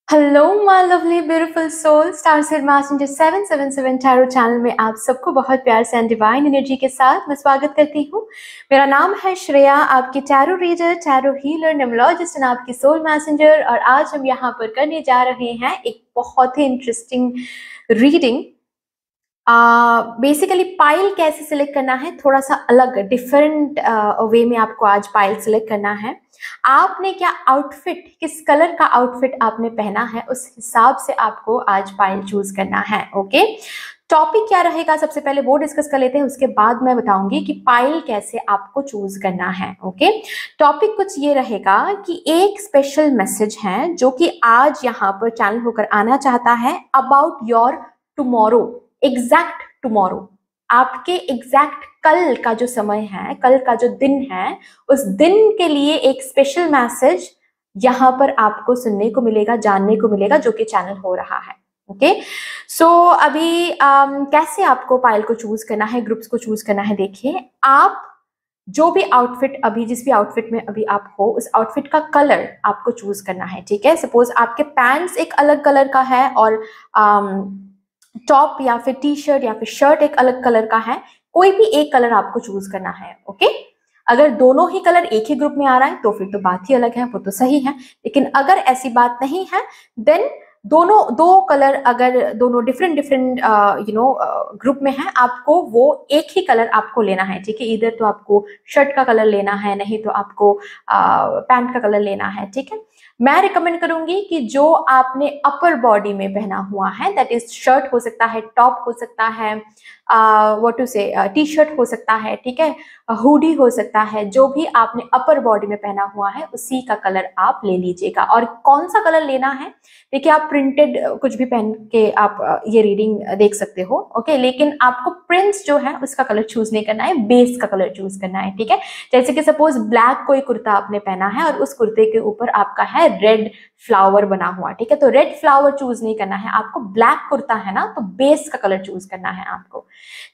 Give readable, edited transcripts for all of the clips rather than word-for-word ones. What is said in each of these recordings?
Hello my lovely beautiful soul star said messenger 777 tarot channel में आप सबको बहुत प्यार से एंड डिवाइन एनर्जी के साथ मैं स्वागत करती हूँ। मेरा नाम है श्रेया, आपकी tarot reader, tarot healer, numerologist and आपकी सोल मैसेंजर। और आज हम यहाँ पर करने जा रहे हैं एक बहुत ही इंटरेस्टिंग रीडिंग। बेसिकली पाइल कैसे सिलेक्ट करना है, थोड़ा सा अलग डिफरेंट वे में आपको आज पाइल सिलेक्ट करना है। आपने क्या आउटफिट, किस कलर का आउटफिट आपने पहना है, उस हिसाब से आपको आज पाइल चूज करना है। ओके, टॉपिक क्या रहेगा सबसे पहले वो डिस्कस कर लेते हैं, उसके बाद मैं बताऊंगी कि पाइल कैसे आपको चूज करना है। ओके, टॉपिक कुछ ये रहेगा कि एक स्पेशल मैसेज है जो कि आज यहाँ पर चैनल होकर आना चाहता है about your tomorrow, exact tomorrow, आपके एग्जैक्ट कल का जो समय है, कल का जो दिन है, उस दिन के लिए एक स्पेशल मैसेज यहाँ पर आपको सुनने को मिलेगा, जानने को मिलेगा, जो कि चैनल हो रहा है। ओके, सो अभी कैसे आपको पाइल को चूज करना है, ग्रुप्स को चूज करना है। देखिए, आप जो भी आउटफिट, अभी जिस भी आउटफिट में अभी आप हो, उस आउटफिट का कलर आपको चूज करना है। ठीक है, सपोज आपके पैंट्स एक अलग कलर का है और टॉप या फिर टी शर्ट या फिर शर्ट एक अलग कलर का है, कोई भी एक कलर आपको चूज करना है। ओके, अगर दोनों ही कलर एक ही ग्रुप में आ रहा है तो फिर तो बात ही अलग है, वो तो सही है। लेकिन अगर ऐसी बात नहीं है, देन दोनों दो कलर अगर दोनों डिफरेंट ग्रुप में है, आपको वो एक ही कलर आपको लेना है। ठीक है, इधर तो आपको शर्ट का कलर लेना है, नहीं तो आपको पैंट का कलर लेना है। ठीक है, मैं रिकमेंड करूंगी कि जो आपने अपर बॉडी में पहना हुआ है, दैट इज शर्ट हो सकता है, टॉप हो सकता है, व्हाट टू से टी शर्ट हो सकता है, ठीक है, हुडी हो सकता है, जो भी आपने अपर बॉडी में पहना हुआ है उसी का कलर आप ले लीजिएगा। और कौन सा कलर लेना है, देखिए आप प्रिंटेड कुछ भी पहन के आप ये रीडिंग देख सकते हो। ओके, लेकिन आपको प्रिंट्स जो है उसका कलर चूज नहीं करना है, बेस का कलर चूज करना है। ठीक है, जैसे कि सपोज ब्लैक कोई कुर्ता आपने पहना है और उस कुर्ते के ऊपर आपका है रेड फ्लावर बना हुआ। ठीक है, तो रेड फ्लावर चूज नहीं करना है आपको, ब्लैक कुर्ता है ना, तो बेस का कलर चूज करना है आपको।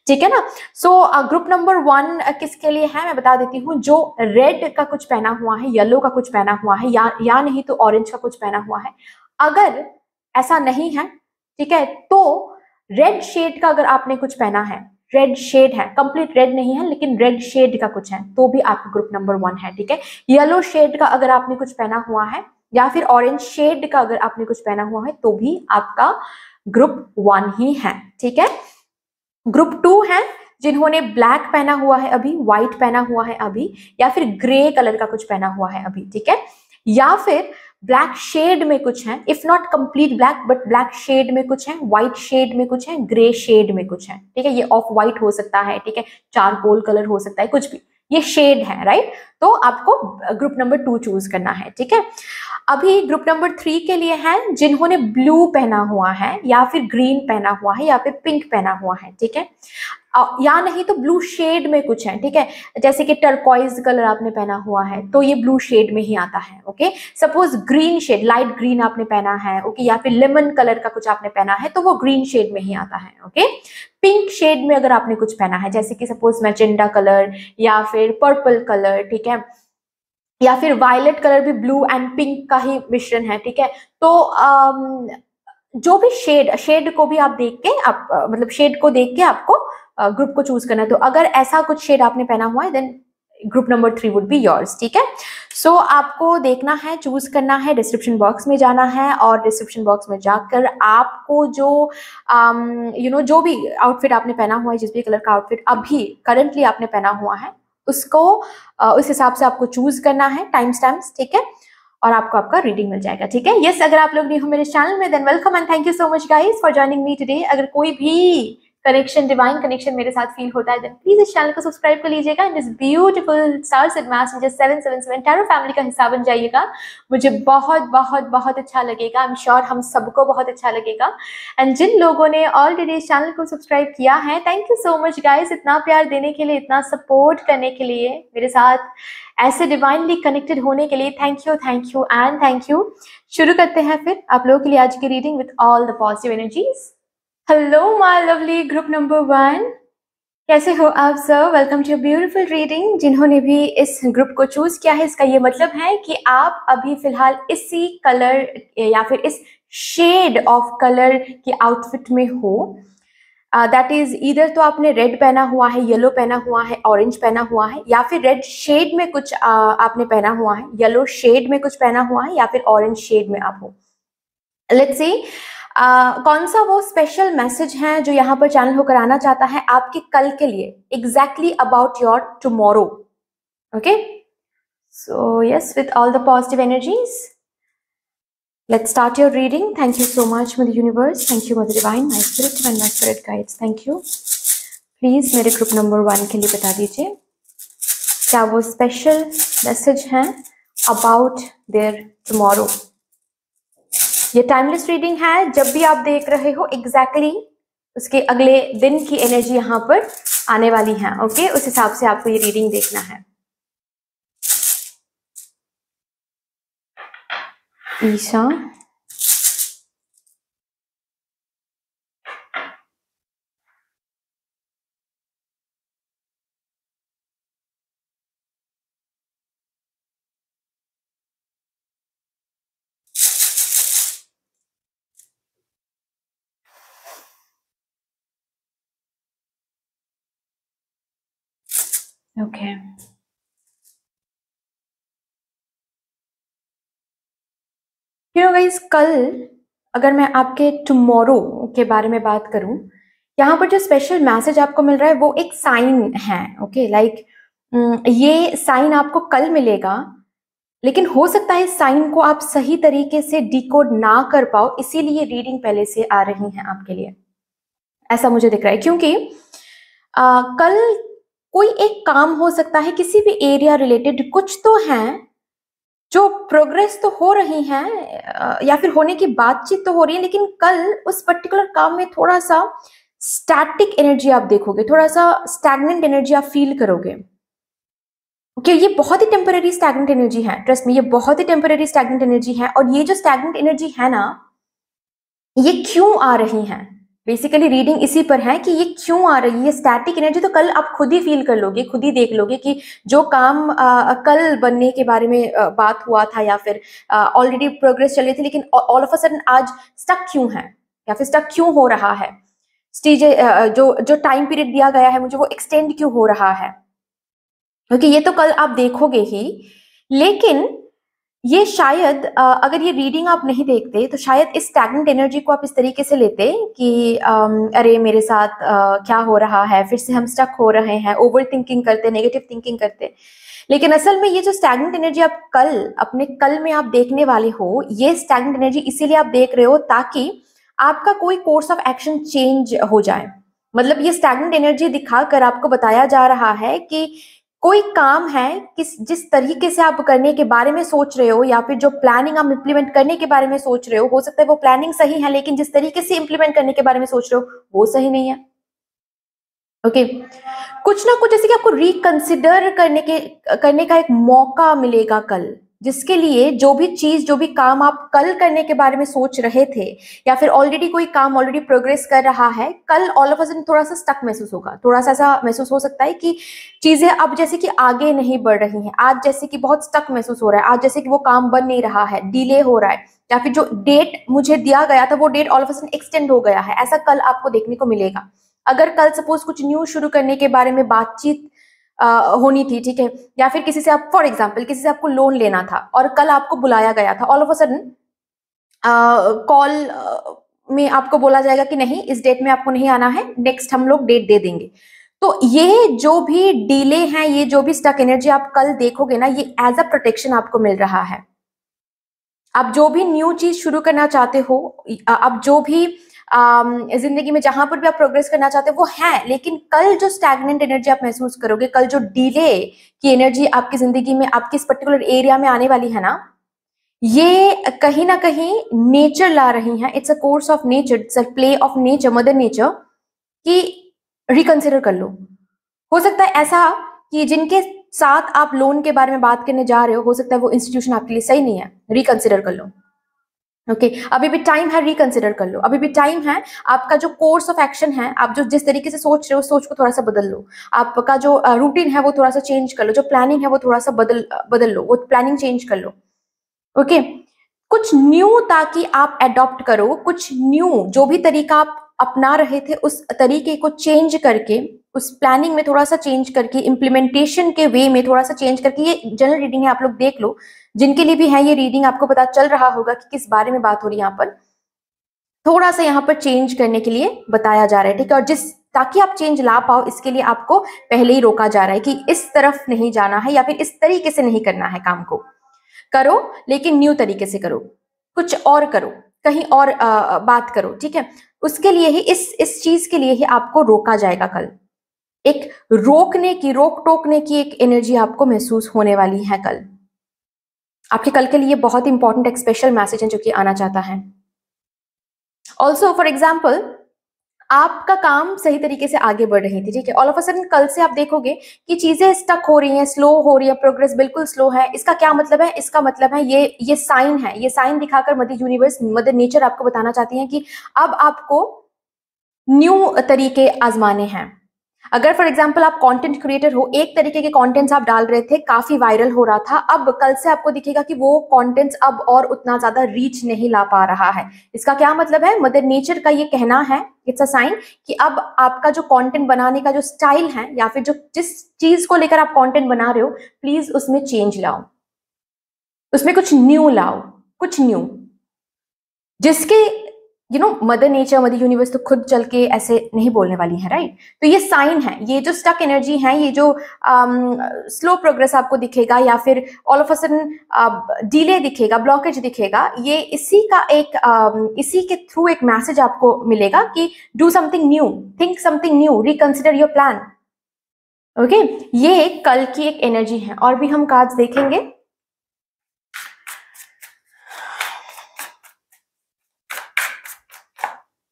ठीक है ना। सो ग्रुप नंबर 1 किसके लिए है मैं बता देती हूँ। जो रेड का कुछ पहना हुआ है, येलो का कुछ पहना हुआ है, या नहीं तो ऑरेंज का कुछ पहना हुआ है। अगर ऐसा नहीं है, ठीक है, तो रेड शेड का अगर आपने कुछ पहना है, रेड शेड है, कंप्लीट रेड नहीं है लेकिन रेड शेड का कुछ है, तो भी आपका ग्रुप नंबर 1 है। ठीक है, येलो शेड का अगर आपने कुछ पहना हुआ है या फिर ऑरेंज शेड का अगर आपने कुछ पहना हुआ है, तो भी आपका ग्रुप 1 ही है। ठीक है, ग्रुप 2 है जिन्होंने ब्लैक पहना हुआ है अभी, व्हाइट पहना हुआ है अभी, या फिर ग्रे कलर का कुछ पहना हुआ है अभी। ठीक है, या फिर ब्लैक शेड में कुछ है, if not complete black but black shade में कुछ है, व्हाइट शेड में कुछ है, ग्रे शेड में कुछ है। ठीक है, ये ऑफ व्हाइट हो सकता है, ठीक है, चारकोल कलर हो सकता है, कुछ भी, ये शेड है, राइट। तो आपको ग्रुप नंबर 2 चूज करना है। ठीक है, अभी ग्रुप नंबर 3 के लिए है जिन्होंने ब्लू पहना हुआ है या फिर ग्रीन पहना हुआ है या फिर पिंक पहना हुआ है। ठीक है, या नहीं तो ब्लू शेड में कुछ है। ठीक है, जैसे कि टर्कोइज कलर आपने पहना हुआ है तो ये ब्लू शेड में ही आता है। Okay, suppose green shade, light green आपने पहना है, ओके, या फिर लेमन कलर का कुछ आपने पहना है तो वो ग्रीन शेड में ही आता है। ओके, पिंक शेड में अगर आपने कुछ पहना है, जैसे कि सपोज मैजेंडा कलर या फिर पर्पल कलर, ठीक है, या फिर वायलेट कलर भी ब्लू एंड पिंक का ही मिश्रण है। ठीक है, तो जो भी शेड को भी आप देख के, आप मतलब शेड को देख के आपको ग्रुप को चूज करना है। तो अगर ऐसा कुछ शेड आपने पहना हुआ है, then group number 3 would be yours. ठीक है, सो आपको देखना है, चूज करना है, डिस्क्रिप्शन बॉक्स में जाना है और डिस्क्रिप्शन बॉक्स में जाकर आपको जो जो भी आउटफिट आपने पहना हुआ है, जिस भी कलर का आउटफिट अभी करंटली आपने पहना हुआ है, उसको उस हिसाब से आपको चूज करना है, टाइम स्टैम्प्स। ठीक है, और आपको आपका रीडिंग मिल जाएगा। ठीक है, यस, अगर आप लोग न्यू हो मेरे चैनल में, than welcome and thank you so much guys for joining me today. अगर कोई भी कनेक्शन, डिवाइन कनेक्शन मेरे साथ फील होता है, देन प्लीज इस चैनल को सब्सक्राइब कर लीजिएगा एंड इस beautiful star said messenger 777 tarot family का हिस्सा बन जाइएगा। मुझे बहुत बहुत बहुत अच्छा लगेगा, आई एम श्योर हम सबको बहुत अच्छा लगेगा। एंड जिन लोगों ने ऑलरेडी इस चैनल को सब्सक्राइब किया है, thank you so much guys, इतना प्यार देने के लिए, इतना सपोर्ट करने के लिए, मेरे साथ ऐसे डिवाइनली कनेक्टेड होने के लिए thank you and thank you. शुरू करते हैं फिर आप लोगों के लिए आज की reading with all the positive energies. Hello my lovely group number 1, कैसे हो आप सब? Welcome to beautiful reading. जिन्होंने भी इस ग्रुप को चूज किया है, इसका ये मतलब है कि आप अभी फिलहाल इसी कलर या फिर इस शेड ऑफ कलर के आउटफिट में हो। दैट इज ईदर तो आपने रेड पहना हुआ है, येलो पहना हुआ है, ऑरेंज पहना हुआ है, या फिर रेड शेड में कुछ आपने पहना हुआ है, येलो शेड में कुछ पहना हुआ है, या फिर ऑरेंज शेड में आप हो। लेट्स सी कौन सा वो स्पेशल मैसेज है जो यहाँ पर चैनल होकर आना चाहता है आपके कल के लिए, exactly about your tomorrow. Okay, so yes, with all the positive energies, let's start your reading. Thank you so much, Mother Universe. Thank you, Mother Divine, my spirit and my spirit guides. Thank you. Please मेरे group number 1 के लिए बता दीजिए क्या वो special message है about their tomorrow. ये timeless reading है, जब भी आप देख रहे हो एग्जैक्टली उसके अगले दिन की एनर्जी यहाँ पर आने वाली है। ओके, उस हिसाब से आपको ये रीडिंग देखना है। ईशा, ओके, गाइस, कल अगर मैं आपके टुमारो के बारे में बात करूं, यहाँ पर जो स्पेशल मैसेज आपको मिल रहा है वो एक साइन है। ओके, लाइक ये साइन आपको कल मिलेगा, लेकिन हो सकता है इस साइन को आप सही तरीके से डिकोड ना कर पाओ, इसीलिए रीडिंग पहले से आ रही है आपके लिए, ऐसा मुझे दिख रहा है। क्योंकि कल कोई एक काम हो सकता है किसी भी एरिया रिलेटेड, कुछ तो है जो प्रोग्रेस तो हो रही है या फिर होने की बातचीत तो हो रही है, लेकिन कल उस पर्टिकुलर काम में थोड़ा सा स्टैटिक एनर्जी आप देखोगे, थोड़ा सा स्टैग्नेंट एनर्जी आप फील करोगे। ओके, ये बहुत ही टेम्पररी स्टैग्नेंट एनर्जी है, ट्रस्ट में, ये बहुत ही टेम्पररी स्टैग्नेंट एनर्जी है। और ये जो स्टैग्नेंट एनर्जी है ना, ये क्यों आ रही है, बेसिकली रीडिंग इसी पर है कि ये क्यों आ रही है स्टैटिक एनर्जी। तो कल आप खुद ही फील कर लोगे, खुद ही देख लोगे कि जो काम कल बनने के बारे में बात हुआ था या फिर ऑलरेडी प्रोग्रेस चल रही थी, लेकिन ऑल ऑफ अ सडन आज स्टक क्यों है या फिर स्टक क्यों हो रहा है, स्टेज जो जो टाइम पीरियड दिया गया है मुझे, वो एक्सटेंड क्यों हो रहा है। क्योंकि ये तो कल आप देखोगे ही, लेकिन ये शायद अगर ये रीडिंग आप नहीं देखते तो शायद इस स्टैग्नेंट एनर्जी को आप इस तरीके से लेते कि अरे मेरे साथ क्या हो रहा है, फिर से हम स्टक हो रहे हैं, ओवर थिंकिंग करते, नेगेटिव थिंकिंग करते। लेकिन असल में ये जो स्टैग्नेंट एनर्जी आप कल अपने कल में आप देखने वाले हो, ये स्टैग्नेंट एनर्जी इसीलिए आप देख रहे हो ताकि आपका कोई कोर्स ऑफ एक्शन चेंज हो जाए। मतलब ये स्टैग्नेंट एनर्जी दिखाकर आपको बताया जा रहा है कि कोई काम है जिस तरीके से आप करने के बारे में सोच रहे हो या फिर जो प्लानिंग आप इम्प्लीमेंट करने के बारे में सोच रहे हो सकता है वो प्लानिंग सही है, लेकिन जिस तरीके से इम्प्लीमेंट करने के बारे में सोच रहे हो वो सही नहीं है। ओके, कुछ ना कुछ जैसे कि आपको रिकंसिडर करने का एक मौका मिलेगा कल, जिसके लिए जो भी चीज, जो भी काम आप कल करने के बारे में सोच रहे थे या फिर ऑलरेडी कोई काम ऑलरेडी प्रोग्रेस कर रहा है, कल ऑल ऑफ अ सडन थोड़ा सा स्टक महसूस होगा, थोड़ा सा ऐसा महसूस हो सकता है कि चीजें अब जैसे कि आगे नहीं बढ़ रही हैं, आज जैसे कि बहुत स्टक महसूस हो रहा है, आज जैसे कि वो काम बन नहीं रहा है, डिले हो रहा है, या फिर जो डेट मुझे दिया गया था वो date all of a sudden extend हो गया है। ऐसा कल आपको देखने को मिलेगा। अगर कल सपोज कुछ न्यू शुरू करने के बारे में बातचीत होनी थी, ठीक है, या फिर किसी से आप, फॉर एग्जाम्पल किसी से आपको लोन लेना था और कल आपको बुलाया गया था, all of a sudden call में आपको बोला जाएगा कि नहीं, इस डेट में आपको नहीं आना है, नेक्स्ट हम लोग डेट दे देंगे। तो ये जो भी डिले है, ये जो भी स्टक एनर्जी आप कल देखोगे ना, ये एज अ प्रोटेक्शन आपको मिल रहा है। आप जो भी न्यू चीज शुरू करना चाहते हो, आप जो भी जिंदगी में जहां पर भी आप प्रोग्रेस करना चाहते हो वो है, लेकिन कल जो स्टैग्नेंट एनर्जी आप महसूस करोगे, कल जो डिले की एनर्जी आपकी जिंदगी में, आपकी इस पर्टिकुलर एरिया में आने वाली है ना, ये कहीं ना कहीं नेचर ला रही है। It's a course of nature, it's a play of nature, mother nature, कि रिकंसिडर कर लो। हो सकता है ऐसा कि जिनके साथ आप लोन के बारे में बात करने जा रहे हो सकता है वो इंस्टीट्यूशन आपके लिए सही नहीं है, रिकंसिडर कर लो। ओके अभी भी टाइम है, रिकंसिडर कर लो, अभी भी टाइम है। आपका जो कोर्स ऑफ एक्शन है, आप जो जिस तरीके से सोच रहे हो, सोच को थोड़ा सा बदल लो। आपका जो रूटीन है वो थोड़ा सा चेंज कर लो, जो प्लानिंग है वो थोड़ा सा बदल लो, वो प्लानिंग चेंज कर लो। ओके कुछ न्यू ताकि आप अडॉप्ट करो, कुछ न्यू जो भी तरीका आप अपना रहे थे उस तरीके को चेंज करके, उस प्लानिंग में थोड़ा सा चेंज करके, इम्प्लीमेंटेशन के वे में थोड़ा सा चेंज करके। ये जनरल रीडिंग है, आप लोग देख लो, जिनके लिए भी है ये रीडिंग, आपको पता चल रहा होगा कि किस बारे में बात हो रही है। यहाँ पर थोड़ा सा यहाँ पर चेंज करने के लिए बताया जा रहा है, ठीक है। और जिस ताकि आप चेंज ला पाओ, इसके लिए आपको पहले ही रोका जा रहा है कि इस तरफ नहीं जाना है या फिर इस तरीके से नहीं करना है, काम को करो लेकिन न्यू तरीके से करो, कुछ और करो, कहीं और बात करो, ठीक है। उसके लिए ही इस चीज के लिए ही आपको रोका जाएगा कल। एक रोकने की, रोक टोकने की एक एनर्जी आपको महसूस होने वाली है कल। आपके कल के लिए बहुत इंपॉर्टेंट एक स्पेशल मैसेज है जो कि आना चाहता है। ऑल्सो फॉर एग्जाम्पल, आपका काम सही तरीके से आगे बढ़ रही थी, ठीक है। ऑल ऑफ अ सडन कल से आप देखोगे कि चीजें स्टक हो रही हैं, स्लो हो रही है, प्रोग्रेस बिल्कुल स्लो है। इसका क्या मतलब है? इसका मतलब है ये साइन है, ये साइन दिखाकर मदर यूनिवर्स, मदर नेचर आपको बताना चाहती है कि अब आपको न्यू तरीके आजमाने हैं। अगर फॉर एग्जाम्पल आप कंटेंट क्रिएटर हो, एक तरीके के कंटेंट्स आप डाल रहे थे, काफी वायरल हो रहा था, अब कल से आपको दिखेगा कि वो कंटेंट्स अब और उतना ज्यादा रीच नहीं ला पा रहा है। इसका क्या मतलब है? मदर नेचर का ये कहना है, इट्स अ साइन कि अब आपका जो कंटेंट बनाने का जो स्टाइल है या फिर जो जिस चीज को लेकर आप कंटेंट बना रहे हो, प्लीज उसमें चेंज लाओ, उसमें कुछ न्यू लाओ, कुछ न्यू, जिसके मदर नेचर, मदर यूनिवर्स तो खुद चल के ऐसे नहीं बोलने वाली है, राइट। तो ये साइन है, ये जो स्टक एनर्जी है, ये जो स्लो प्रोग्रेस आपको दिखेगा या फिर all of a sudden delay दिखेगा, ब्लॉकेज दिखेगा, ये इसी का एक इसी के थ्रू एक मैसेज आपको मिलेगा कि do something new, think something new, reconsider your plan. Okay ये कल की एक एनर्जी है। और भी हम कार्ड्स देखेंगे।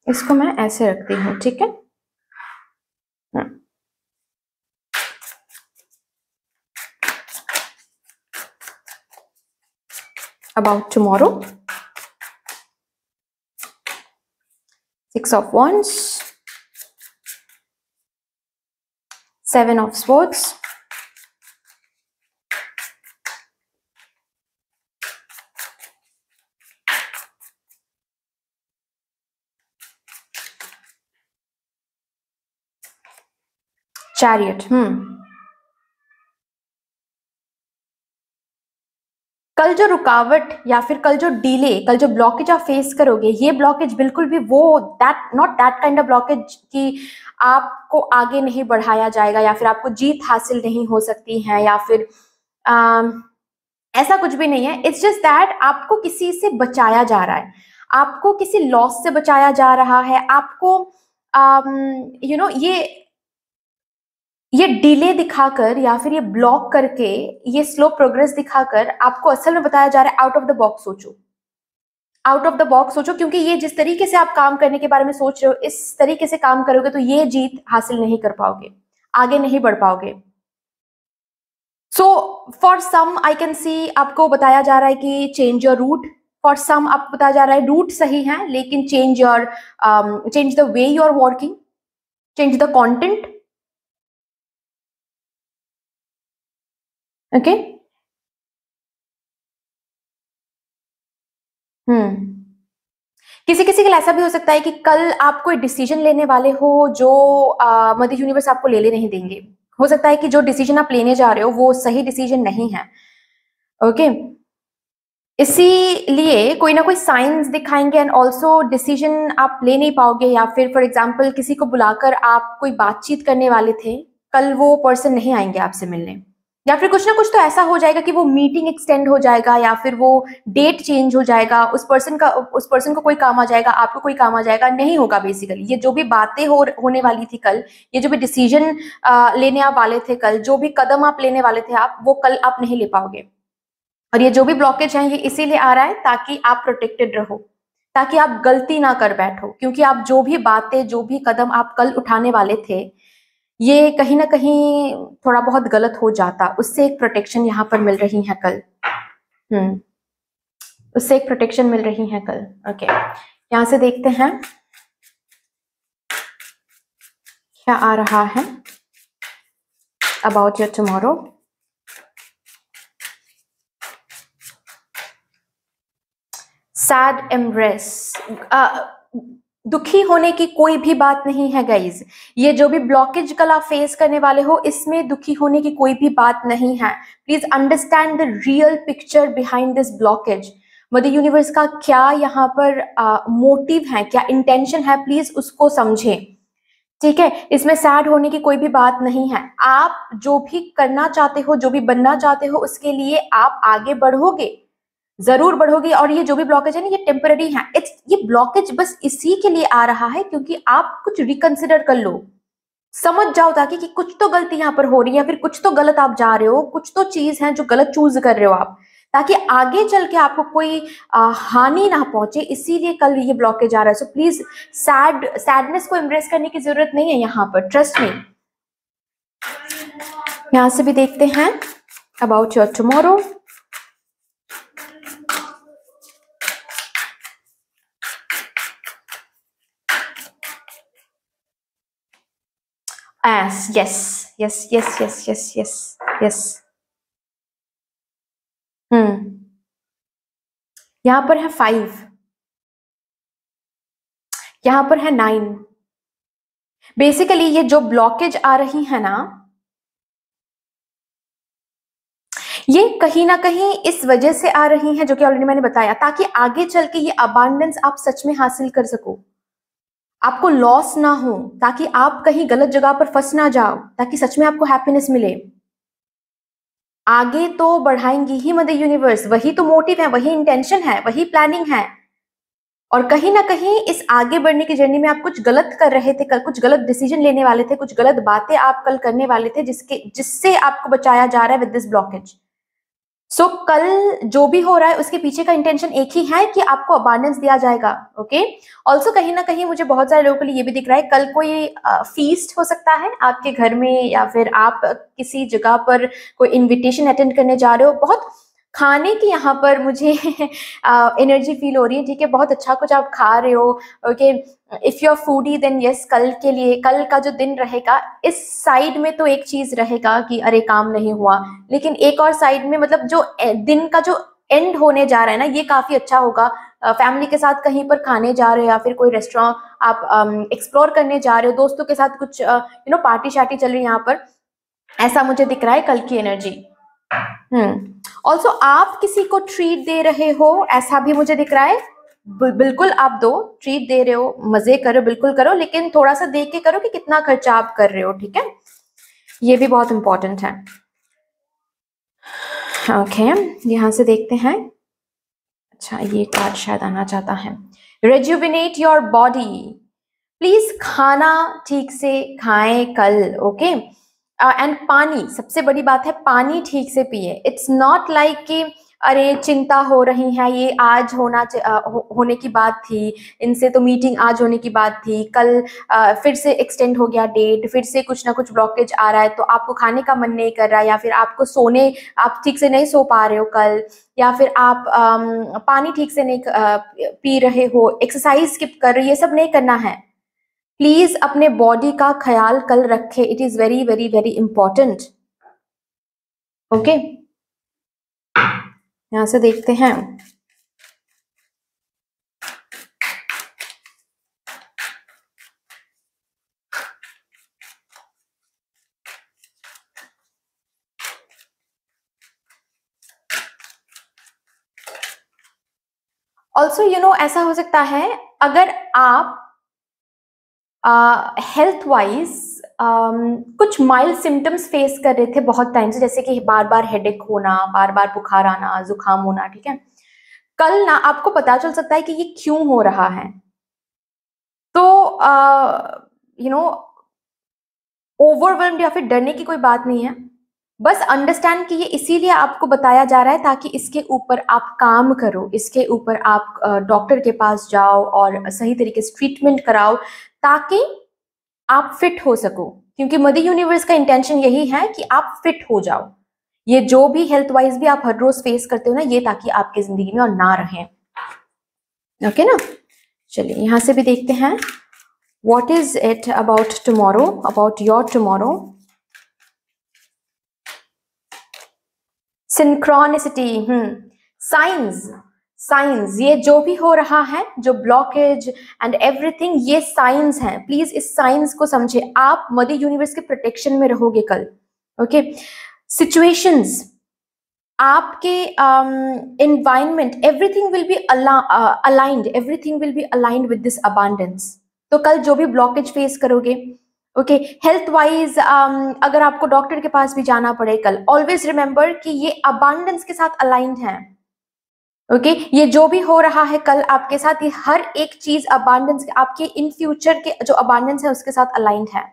इसको मैं ऐसे रखती हूँ, ठीक है। About tomorrow, 6 of Wands, 7 of Swords, Chariot। कल जो रुकावट या फिर कल जो डिले, कल जो ब्लॉकेज आप फेस करोगे, ये ब्लॉकेज बिल्कुल भी वो not that kind of blockage कि आपको आगे नहीं बढ़ाया जाएगा या फिर आपको जीत हासिल नहीं हो सकती है या फिर ऐसा कुछ भी नहीं है। इट्स जस्ट दैट आपको किसी से बचाया जा रहा है, आपको किसी लॉस से बचाया जा रहा है, आपको ये डिले दिखाकर या फिर ये ब्लॉक करके, ये स्लो प्रोग्रेस दिखाकर आपको असल में बताया जा रहा है आउट ऑफ द बॉक्स सोचो, आउट ऑफ द बॉक्स सोचो। क्योंकि ये जिस तरीके से आप काम करने के बारे में सोच रहे हो, इस तरीके से काम करोगे तो ये जीत हासिल नहीं कर पाओगे, आगे नहीं बढ़ पाओगे। So for some I can see आपको बताया जा रहा है कि change your route. For some आपको बताया जा रहा है रूट सही है लेकिन change the way you are working, change the content. Okay किसी किसी के लिए ऐसा भी हो सकता है कि कल आप कोई डिसीजन लेने वाले हो जो मदर यूनिवर्स आपको ले नहीं देंगे। हो सकता है कि जो डिसीजन आप लेने जा रहे हो वो सही डिसीजन नहीं है। ओके इसीलिए कोई ना कोई साइंस दिखाएंगे एंड ऑल्सो डिसीजन आप ले नहीं पाओगे। या फिर फॉर एग्जाम्पल किसी को बुलाकर आप कोई बातचीत करने वाले थे, कल वो पर्सन नहीं आएंगे आपसे मिलने, या फिर कुछ ना कुछ तो ऐसा हो जाएगा कि वो मीटिंग एक्सटेंड हो जाएगा या फिर वो डेट चेंज हो जाएगा, उस पर्सन को कोई काम आ जाएगा, आपको कोई काम आ जाएगा, नहीं होगा। बेसिकली ये जो भी बातें होने वाली थी कल, ये जो भी डिसीजन लेने आप वाले थे कल, जो भी कदम आप लेने वाले थे आप, वो कल आप नहीं ले पाओगे। और ये जो भी ब्लॉकेज है ये इसीलिए आ रहा है ताकि आप प्रोटेक्टेड रहो, ताकि आप गलती ना कर बैठो। क्योंकि आप जो भी बातें, जो भी कदम आप कल उठाने वाले थे, ये कहीं ना कहीं थोड़ा बहुत गलत हो जाता, उससे एक प्रोटेक्शन यहाँ पर मिल रही है कल। उससे एक प्रोटेक्शन मिल रही है कल। ओके, यहाँ से देखते हैं क्या आ रहा है about your tomorrow. Sad embrace, दुखी होने की कोई भी बात नहीं है गाइज। ये जो भी ब्लॉकेज कल आप फेस करने वाले हो, इसमें दुखी होने की कोई भी बात नहीं है। Please understand the real picture behind this blockage. Mother universe का क्या यहाँ पर मोटिव है, क्या इंटेंशन है, प्लीज उसको समझें। ठीक है, इसमें सैड होने की कोई भी बात नहीं है। आप जो भी करना चाहते हो, जो भी बनना चाहते हो, उसके लिए आप आगे बढ़ोगे, जरूर बढ़ोगे। और ये जो भी ब्लॉकेज है ना, ये टेम्पररी है। ये ब्लॉकेज बस इसी के लिए आ रहा है क्योंकि आप कुछ रिकंसिडर कर लो, समझ जाओ, ताकि कि कुछ तो गलती यहाँ पर हो रही है, या फिर कुछ तो गलत आप जा रहे हो, कुछ तो चीज है जो गलत चूज कर रहे हो आप, ताकि आगे चल के आपको कोई हानि ना पहुंचे। इसीलिए कल ये ब्लॉकेज आ रहा है। सो प्लीज सैडनेस को एम्ब्रेस करने की जरूरत नहीं है यहाँ पर, ट्रस्ट मी। यहाँ से भी देखते हैं about your tomorrow. yes yes yes yes yes yes yes यहाँ पर है 5, यहाँ पर है 9। बेसिकली ये जो ब्लॉकेज आ रही है ना, ये कहीं ना कहीं इस वजह से आ रही है, जो कि ऑलरेडी मैंने बताया, ताकि आगे चल के ये अबांडेंस आप सच में हासिल कर सको, आपको लॉस ना हो, ताकि आप कहीं गलत जगह पर फंस ना जाओ, ताकि सच में आपको हैप्पीनेस मिले। आगे तो बढ़ाएंगी ही मदर यूनिवर्स, वही तो मोटिव है, वही इंटेंशन है, वही प्लानिंग है। और कहीं ना कहीं इस आगे बढ़ने की जर्नी में आप कुछ गलत कर रहे थे, कल कुछ गलत डिसीजन लेने वाले थे, कुछ गलत बातें आप कल करने वाले थे, जिससे आपको बचाया जा रहा है विद दिस ब्लॉकेज। सो कल जो भी हो रहा है उसके पीछे का इंटेंशन एक ही है कि आपको अबांडेंस दिया जाएगा। ओके, ऑल्सो कहीं ना कहीं मुझे बहुत सारे लोगों के लिए ये भी दिख रहा है, कल कोई फीस्ट हो सकता है आपके घर में, या फिर आप किसी जगह पर कोई इनविटेशन अटेंड करने जा रहे हो। बहुत खाने की यहाँ पर मुझे एनर्जी फील हो रही है। ठीक है, बहुत अच्छा कुछ आप खा रहे हो। Okay, if you are foodie then yes, कल के लिए, कल का जो दिन रहेगा, इस साइड में तो एक चीज रहेगा कि अरे काम नहीं हुआ, लेकिन एक और साइड में, मतलब जो दिन का जो एंड होने जा रहा है ना, ये काफी अच्छा होगा। फैमिली के साथ कहीं पर खाने जा रहे हो, या फिर कोई रेस्टोरेंट आप एक्सप्लोर करने जा रहे हो, दोस्तों के साथ कुछ पार्टी शार्टी चल रही है यहाँ पर, ऐसा मुझे दिख रहा है कल की एनर्जी। ऑल्सो आप किसी को ट्रीट दे रहे हो, ऐसा भी मुझे दिख रहा है। बिल्कुल आप दो, ट्रीट दे रहे हो, मजे करो, बिल्कुल करो, लेकिन थोड़ा सा देख के करो कि कितना खर्चा आप कर रहे हो। ठीक है, ये भी बहुत इंपॉर्टेंट है। ओके, यहां से देखते हैं। अच्छा, ये कार्ड शायद आना चाहता है। रेजुविनेट योर बॉडी, प्लीज खाना ठीक से खाएं कल। ओके, एंड पानी, सबसे बड़ी बात है, पानी ठीक से पिए। इट्स नॉट लाइक कि अरे चिंता हो रही है, ये आज होने की बात थी, इनसे तो मीटिंग आज होने की बात थी, कल फिर से एक्सटेंड हो गया डेट, फिर से कुछ ना कुछ ब्लॉकेज आ रहा है, तो आपको खाने का मन नहीं कर रहा है, या फिर आपको आप ठीक से नहीं सो पा रहे हो कल, या फिर आप पानी ठीक से नहीं पी रहे हो, एक्सरसाइज स्किप कर रहे हो, ये सब नहीं करना है। प्लीज अपने बॉडी का ख्याल कल रखें, it is very very very important. Okay, यहां से देखते हैं। ऑल्सो ऐसा हो सकता है, अगर आप हेल्थ वाइज कुछ माइल्ड सिम्टम्स फेस कर रहे थे बहुत टाइम से, जैसे कि बार बार हेडेक होना, बार बार बुखार आना, जुकाम होना। ठीक है, कल ना आपको पता चल सकता है कि ये क्यों हो रहा है। तो ओवरवेल्म्ड या फिर डरने की कोई बात नहीं है, बस अंडरस्टैंड कि ये इसीलिए आपको बताया जा रहा है ताकि इसके ऊपर आप काम करो, इसके ऊपर आप डॉक्टर के पास जाओ और सही तरीके से ट्रीटमेंट कराओ, ताकि आप फिट हो सको। क्योंकि मदर यूनिवर्स का इंटेंशन यही है कि आप फिट हो जाओ। ये जो भी हेल्थ वाइज भी आप हर रोज फेस करते हो ना, ये ताकि आपकी जिंदगी में और ना रहें। ओके ना, चलिए यहां से भी देखते हैं what is it about tomorrow, about your tomorrow. Synchronicity, science, science, ये जो भी हो रहा है, जो ब्लॉकेज एंड एवरीथिंग, ये साइंस हैं। प्लीज इस साइंस को समझे। आप मदर यूनिवर्स के प्रोटेक्शन में रहोगे कल। ओके, सिचुएशंस, आपके environment, everything will be aligned, everything will be aligned with this abundance. तो कल जो भी ब्लॉकेज फेस करोगे, ओके, हेल्थ वाइज अगर आपको डॉक्टर के पास भी जाना पड़े कल, ऑलवेज रिमेंबर कि ये अबांडेंस के साथ अलाइंड है। ओके, ये जो भी हो रहा है कल आपके साथ, ये हर एक चीज अबांडेंस, आपके इन फ्यूचर के जो अबांडेंस है उसके साथ अलाइंड है।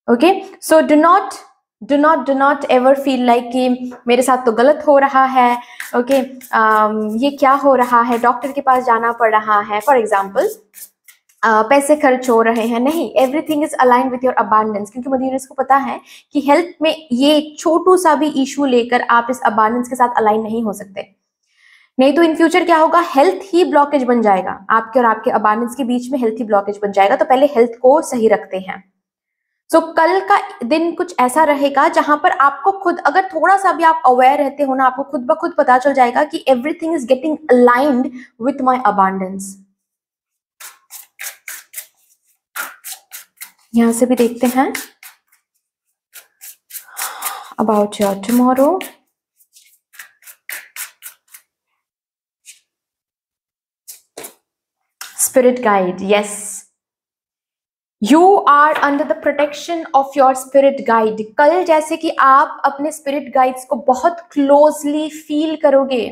Okay, so do not ever feel like कि मेरे साथ तो गलत हो रहा है। ओके, ये क्या हो रहा है, डॉक्टर के पास जाना पड़ रहा है, फॉर एग्जाम्पल पैसे खर्च हो रहे हैं। नहीं, everything is aligned with your abundance, क्योंकि मदर यूनिवर्स को पता है कि हेल्थ में ये छोटू सा भी इशू लेकर आप इस अबांडेंस के साथ अलाइन नहीं हो सकते। नहीं तो इन फ्यूचर क्या होगा, हेल्थ ही ब्लॉकेज बन जाएगा, आपके और आपके अबांडेंस के बीच में हेल्थ ही ब्लॉकेज बन जाएगा। तो पहले हेल्थ को सही रखते हैं। सो कल का दिन कुछ ऐसा रहेगा जहां पर आपको खुद, अगर थोड़ा सा भी आप अवेयर रहते हो ना, आपको खुद ब खुद पता चल जाएगा कि everything is getting aligned with my abundance. यहां से भी देखते हैं about your tomorrow. Spirit guide, yes, you are under the protection of your spirit guide. कल जैसे कि आप अपने स्पिरिट गाइड्स को बहुत क्लोजली फील करोगे।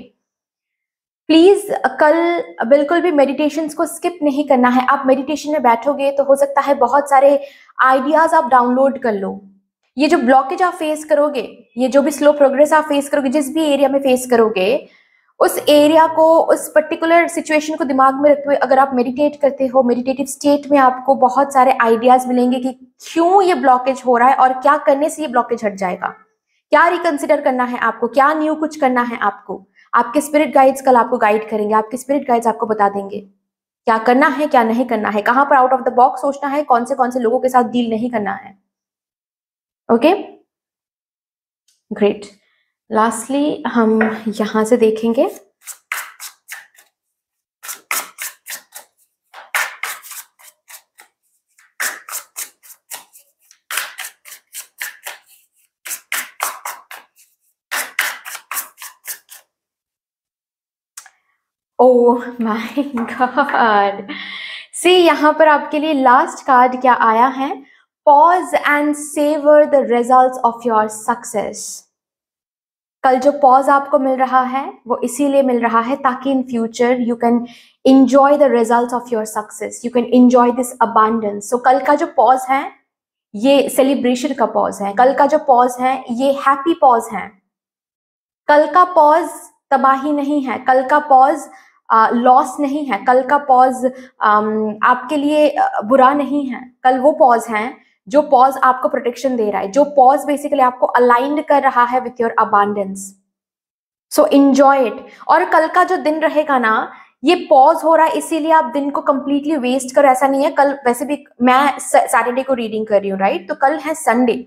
प्लीज कल बिल्कुल भी मेडिटेशंस को स्किप नहीं करना है। आप मेडिटेशन में बैठोगे तो हो सकता है बहुत सारे आइडियाज आप डाउनलोड कर लो। ये जो ब्लॉकेज आप फेस करोगे, ये जो भी स्लो प्रोग्रेस आप फेस करोगे, जिस भी एरिया में फेस करोगे, उस एरिया को, उस पर्टिकुलर सिचुएशन को दिमाग में रखते हुए अगर आप मेडिटेट करते हो, मेडिटेटिव स्टेट में आपको बहुत सारे आइडियाज मिलेंगे कि क्यों ये ब्लॉकेज हो रहा है और क्या करने से ये ब्लॉकेज हट जाएगा, क्या रिकंसिडर करना है आपको, क्या न्यू कुछ करना है आपको। आपके स्पिरिट गाइड्स कल आपको गाइड करेंगे, आपके स्पिरिट गाइड्स आपको बता देंगे क्या करना है, क्या नहीं करना है, कहां पर आउट ऑफ द बॉक्स सोचना है, कौन से लोगों के साथ डील नहीं करना है। Okay, great. लास्टली हम यहां से देखेंगे ओह माय गॉड, सी यहाँ पर आपके लिए लास्ट कार्ड क्या आया है, pause and savour the results of your success. कल जो पॉज आपको मिल रहा है वो इसीलिए मिल रहा है ताकि in future you can enjoy the results of your success, you can enjoy this abundance। so कल का जो पॉज है ये सेलिब्रेशन का पॉज है, कल का जो पॉज है ये हैप्पी पॉज है। कल का पॉज तबाही नहीं है, कल का पॉज लॉस नहीं है, कल का पॉज आपके लिए बुरा नहीं है। कल वो पॉज है जो पॉज आपको प्रोटेक्शन दे रहा है, जो पॉज बेसिकली आपको अलाइंड कर रहा है with your abundance. So enjoy it. और कल का जो दिन रहेगा ना, ये पॉज हो रहा है इसीलिए आप दिन को कंप्लीटली वेस्ट करो, ऐसा नहीं है। कल वैसे भी मैं सैटरडे को रीडिंग कर रही हूँ, राइट, तो कल है संडे।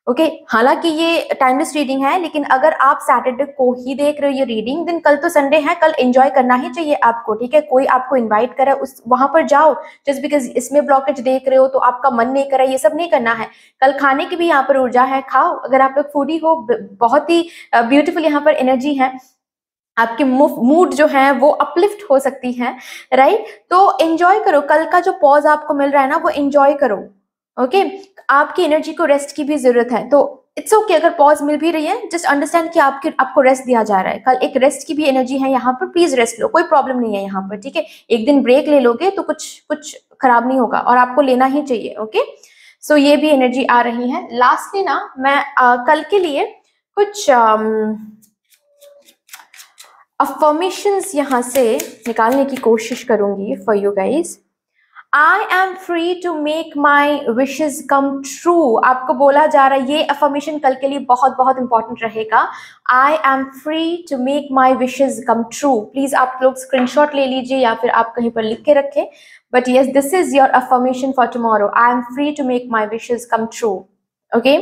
ओके, हालांकि ये टाइमलेस रीडिंग है, लेकिन अगर आप सैटरडे को ही देख रहे हो ये रीडिंग, दिन कल तो संडे है, कल एंजॉय करना ही चाहिए आपको, ठीक है। कोई आपको इनवाइट करे उस वहां पर जाओ, जस्ट बिकॉज इसमें ब्लॉकेज देख रहे हो तो आपका मन नहीं कर रहा है, ये सब नहीं करना है। कल खाने की भी यहाँ पर ऊर्जा है, खाओ। अगर आप लोग फूडी हो, बहुत ही ब्यूटीफुल यहाँ पर एनर्जी है, आपकी मूड जो है वो अपलिफ्ट हो सकती है, राइट। तो एंजॉय करो, कल का जो पॉज आपको मिल रहा है ना वो एंजॉय करो। ओके, आपकी एनर्जी को रेस्ट की भी जरूरत है, तो इट्स ओके अगर पॉज मिल भी रही है, जस्ट अंडरस्टैंड कि आपको रेस्ट दिया जा रहा है। कल एक रेस्ट की भी एनर्जी है यहाँ पर, प्लीज रेस्ट लो, कोई प्रॉब्लम नहीं है यहाँ पर, ठीक है। एक दिन ब्रेक ले लोगे तो कुछ खराब नहीं होगा और आपको लेना ही चाहिए। ओके, सो ये भी एनर्जी आ रही है। लास्टली ना मैं कल के लिए कुछ अफर्मेशंस यहाँ से निकालने की कोशिश करूंगी for you guys. I am free to make my wishes come true, आपको बोला जा रहा है, ये अफर्मेशन कल के लिए बहुत बहुत इंपॉर्टेंट रहेगा। I am free to make my wishes come true. Please आप लोग स्क्रीनशॉट ले लीजिए या फिर आप कहीं पर लिख के रखें। But yes, this is your affirmation for tomorrow. I am free to make my wishes come true. Okay,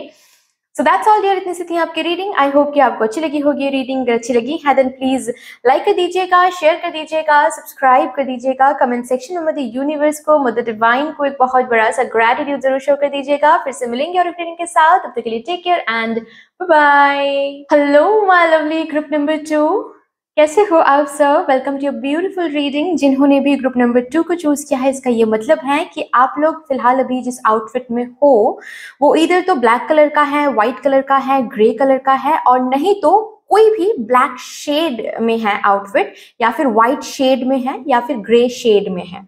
so that's all dear. इतनी सी थी आपकी रीडिंग। आई होप कि आपको अच्छी लगी होगी रीडिंग। अगर अच्छी लगी है देन प्लीज लाइक कर दीजिएगा, शेयर कर दीजिएगा, सब्सक्राइब कर दीजिएगा, कमेंट सेक्शन में मदर यूनिवर्स को, मदर डिवाइन को एक बहुत बड़ा सा ग्रेटिट्यूड जरूर शो कर दीजिएगा। फिर से मिलेंगे और रीडिंग के साथ, तब तक के लिए take care and bye bye. Hello my lovely group number 2, कैसे हो आप सब? Welcome to your beautiful reading. जिन्होंने भी ग्रुप नंबर 2 को चूज किया है, इसका ये मतलब है कि आप लोग फिलहाल अभी जिस आउटफिट में हो वो इधर तो ब्लैक कलर का है, व्हाइट कलर का है, ग्रे कलर का है, और नहीं तो कोई भी ब्लैक शेड में है आउटफिट, या फिर व्हाइट शेड में है, या फिर ग्रे शेड में है।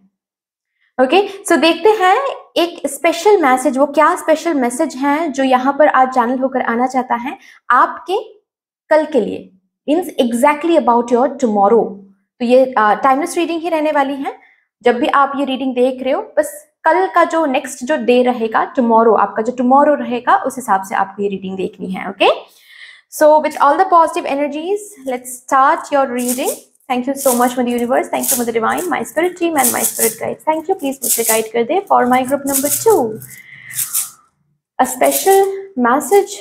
ओके, सो देखते हैं एक स्पेशल मैसेज, वो क्या स्पेशल मैसेज है जो यहाँ पर आज चैनल होकर आना चाहता है आपके कल के लिए, means exactly about your tomorrow. तो ये टाइमलेस रीडिंग ही रहने वाली है। जब भी आप ये रीडिंग देख रहे हो, बस कल का जो नेक्स्ट जो डे रहेगा, टुमारो, आपका जो टुमारो रहेगा, उस हिसाब से आपको ये रीडिंग देखनी है। Okay, so with all the positive energies let's start your reading. Thank you so much, Mother Universe. Thank you, Mother Divine, my spirit team and my spirit guides. Thank you. Please मुझे guide कर दे for my group number 2. A special message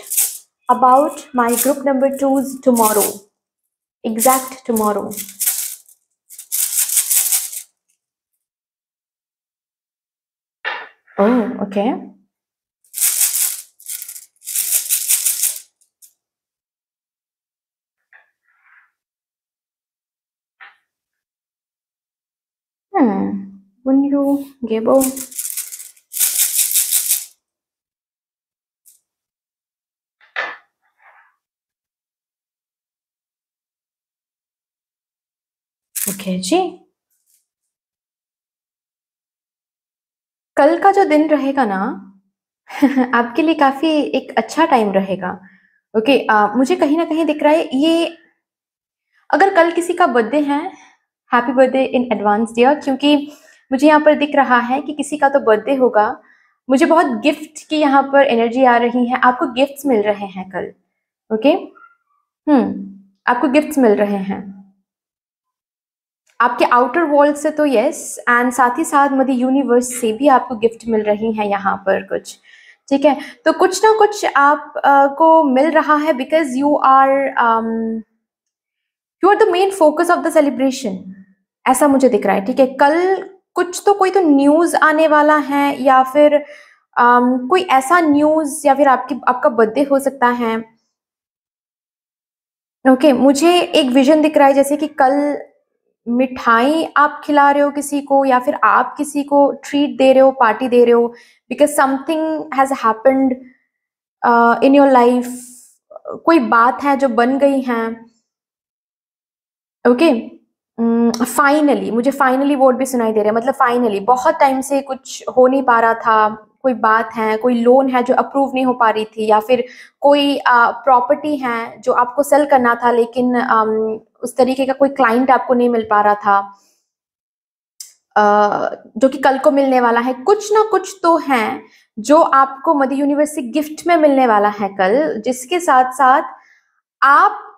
about my group number 2's tomorrow. Exact tomorrow. Oh, okay. Bunyu, Gebo. Okay जी, कल का जो दिन रहेगा ना आपके लिए काफी एक अच्छा टाइम रहेगा। ओके, मुझे कहीं ना कहीं दिख रहा है ये, अगर कल किसी का बर्थडे है, happy birthday in advance dear, क्योंकि मुझे यहाँ पर दिख रहा है कि किसी का तो बर्थडे होगा। मुझे बहुत गिफ्ट की यहाँ पर एनर्जी आ रही है, आपको गिफ्ट्स मिल रहे हैं कल। ओके, आपको गिफ्ट्स मिल रहे हैं आपके आउटर वर्ल्ड से, तो यस, एंड साथ ही साथ मदर यूनिवर्स से भी आपको गिफ्ट मिल रही है यहाँ पर कुछ। ठीक है, तो कुछ ना कुछ आप को मिल रहा है, because you are the main focus of the celebration, ऐसा मुझे दिख रहा है। ठीक है, कल कुछ तो कोई तो न्यूज आने वाला है, या फिर कोई ऐसा न्यूज, या फिर आपका बर्थडे हो सकता है। ओके, मुझे एक विजन दिख रहा है जैसे कि कल मिठाई आप खिला रहे हो किसी को, या फिर आप किसी को ट्रीट दे रहे हो, पार्टी दे रहे हो, because something has happened in your life. कोई बात है जो बन गई है। ओके, फाइनली, मुझे फाइनली वर्ड भी सुनाई दे रहा है, मतलब फाइनली, बहुत टाइम से कुछ हो नहीं पा रहा था, कोई बात है, कोई लोन है जो अप्रूव नहीं हो पा रही थी, या फिर कोई प्रॉपर्टी है जो आपको सेल करना था, लेकिन उस तरीके का कोई क्लाइंट आपको नहीं मिल पा रहा था, जो कि कल को मिलने वाला है। कुछ ना कुछ तो है जो आपको मदर यूनिवर्स से गिफ्ट में मिलने वाला है कल, जिसके साथ साथ आप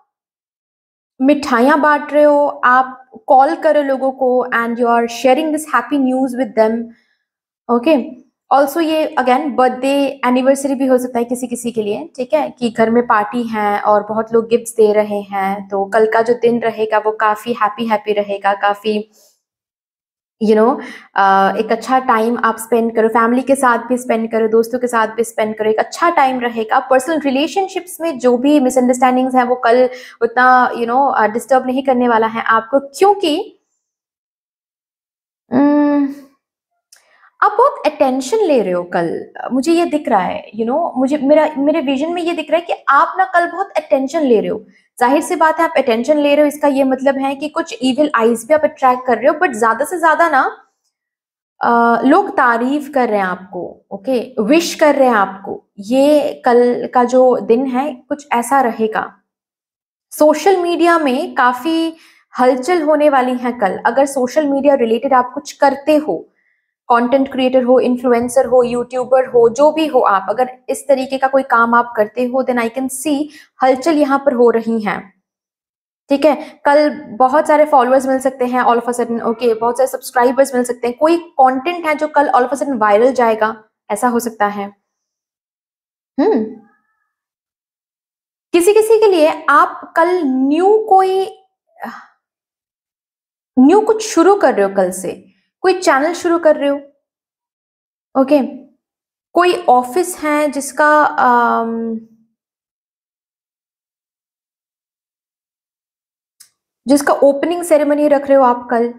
मिठाइयाँ बांट रहे हो, आप कॉल कर रहे हो लोगों को, and you are sharing this happy news with them. Okay, also ये अगेन बर्थडे एनिवर्सरी भी हो सकता है किसी किसी के लिए। ठीक है, कि घर में पार्टी है और बहुत लोग गिफ्ट्स दे रहे हैं, तो कल का जो दिन रहेगा वो काफी हैप्पी हैप्पी रहेगा, काफी एक अच्छा टाइम आप स्पेंड करो, फैमिली के साथ भी स्पेंड करो, दोस्तों के साथ भी स्पेंड करो, एक अच्छा टाइम रहेगा। पर्सनल रिलेशनशिप्स में जो भी मिसअंडरस्टैंडिंग्स हैं वो कल उतना डिस्टर्ब नहीं करने वाला है आपको, क्योंकि आप बहुत अटेंशन ले रहे हो कल। मुझे ये दिख रहा है, मुझे मेरे विजन में ये दिख रहा है कि आप ना कल बहुत अटेंशन ले रहे हो। जाहिर सी बात है, आप अटेंशन ले रहे हो, इसका ये मतलब है कि कुछ इविल आइज भी आप अट्रैक्ट कर रहे हो, बट ज्यादा से ज्यादा ना लोग तारीफ कर रहे हैं आपको। ओके, विश कर रहे हैं आपको। ये कल का जो दिन है कुछ ऐसा रहेगा। सोशल मीडिया में काफी हलचल होने वाली है कल। अगर सोशल मीडिया रिलेटेड आप कुछ करते हो, कंटेंट क्रिएटर हो, इन्फ्लुएंसर हो, यूट्यूबर हो, जो भी हो आप, अगर इस तरीके का कोई काम आप करते हो, देन आई कैन सी हलचल यहाँ पर हो रही है। ठीक है, कल बहुत सारे फॉलोअर्स मिल सकते हैं all of a sudden, okay, बहुत सारे सब्सक्राइबर्स मिल सकते हैं, कोई कंटेंट है जो कल all of a sudden viral जाएगा, ऐसा हो सकता है। किसी किसी के लिए आप कल न्यू कुछ शुरू कर रहे हो, कल से कोई चैनल शुरू कर रहे हो, ओके। कोई ऑफिस है जिसका ओपनिंग सेरेमनी रख रहे हो आप कल,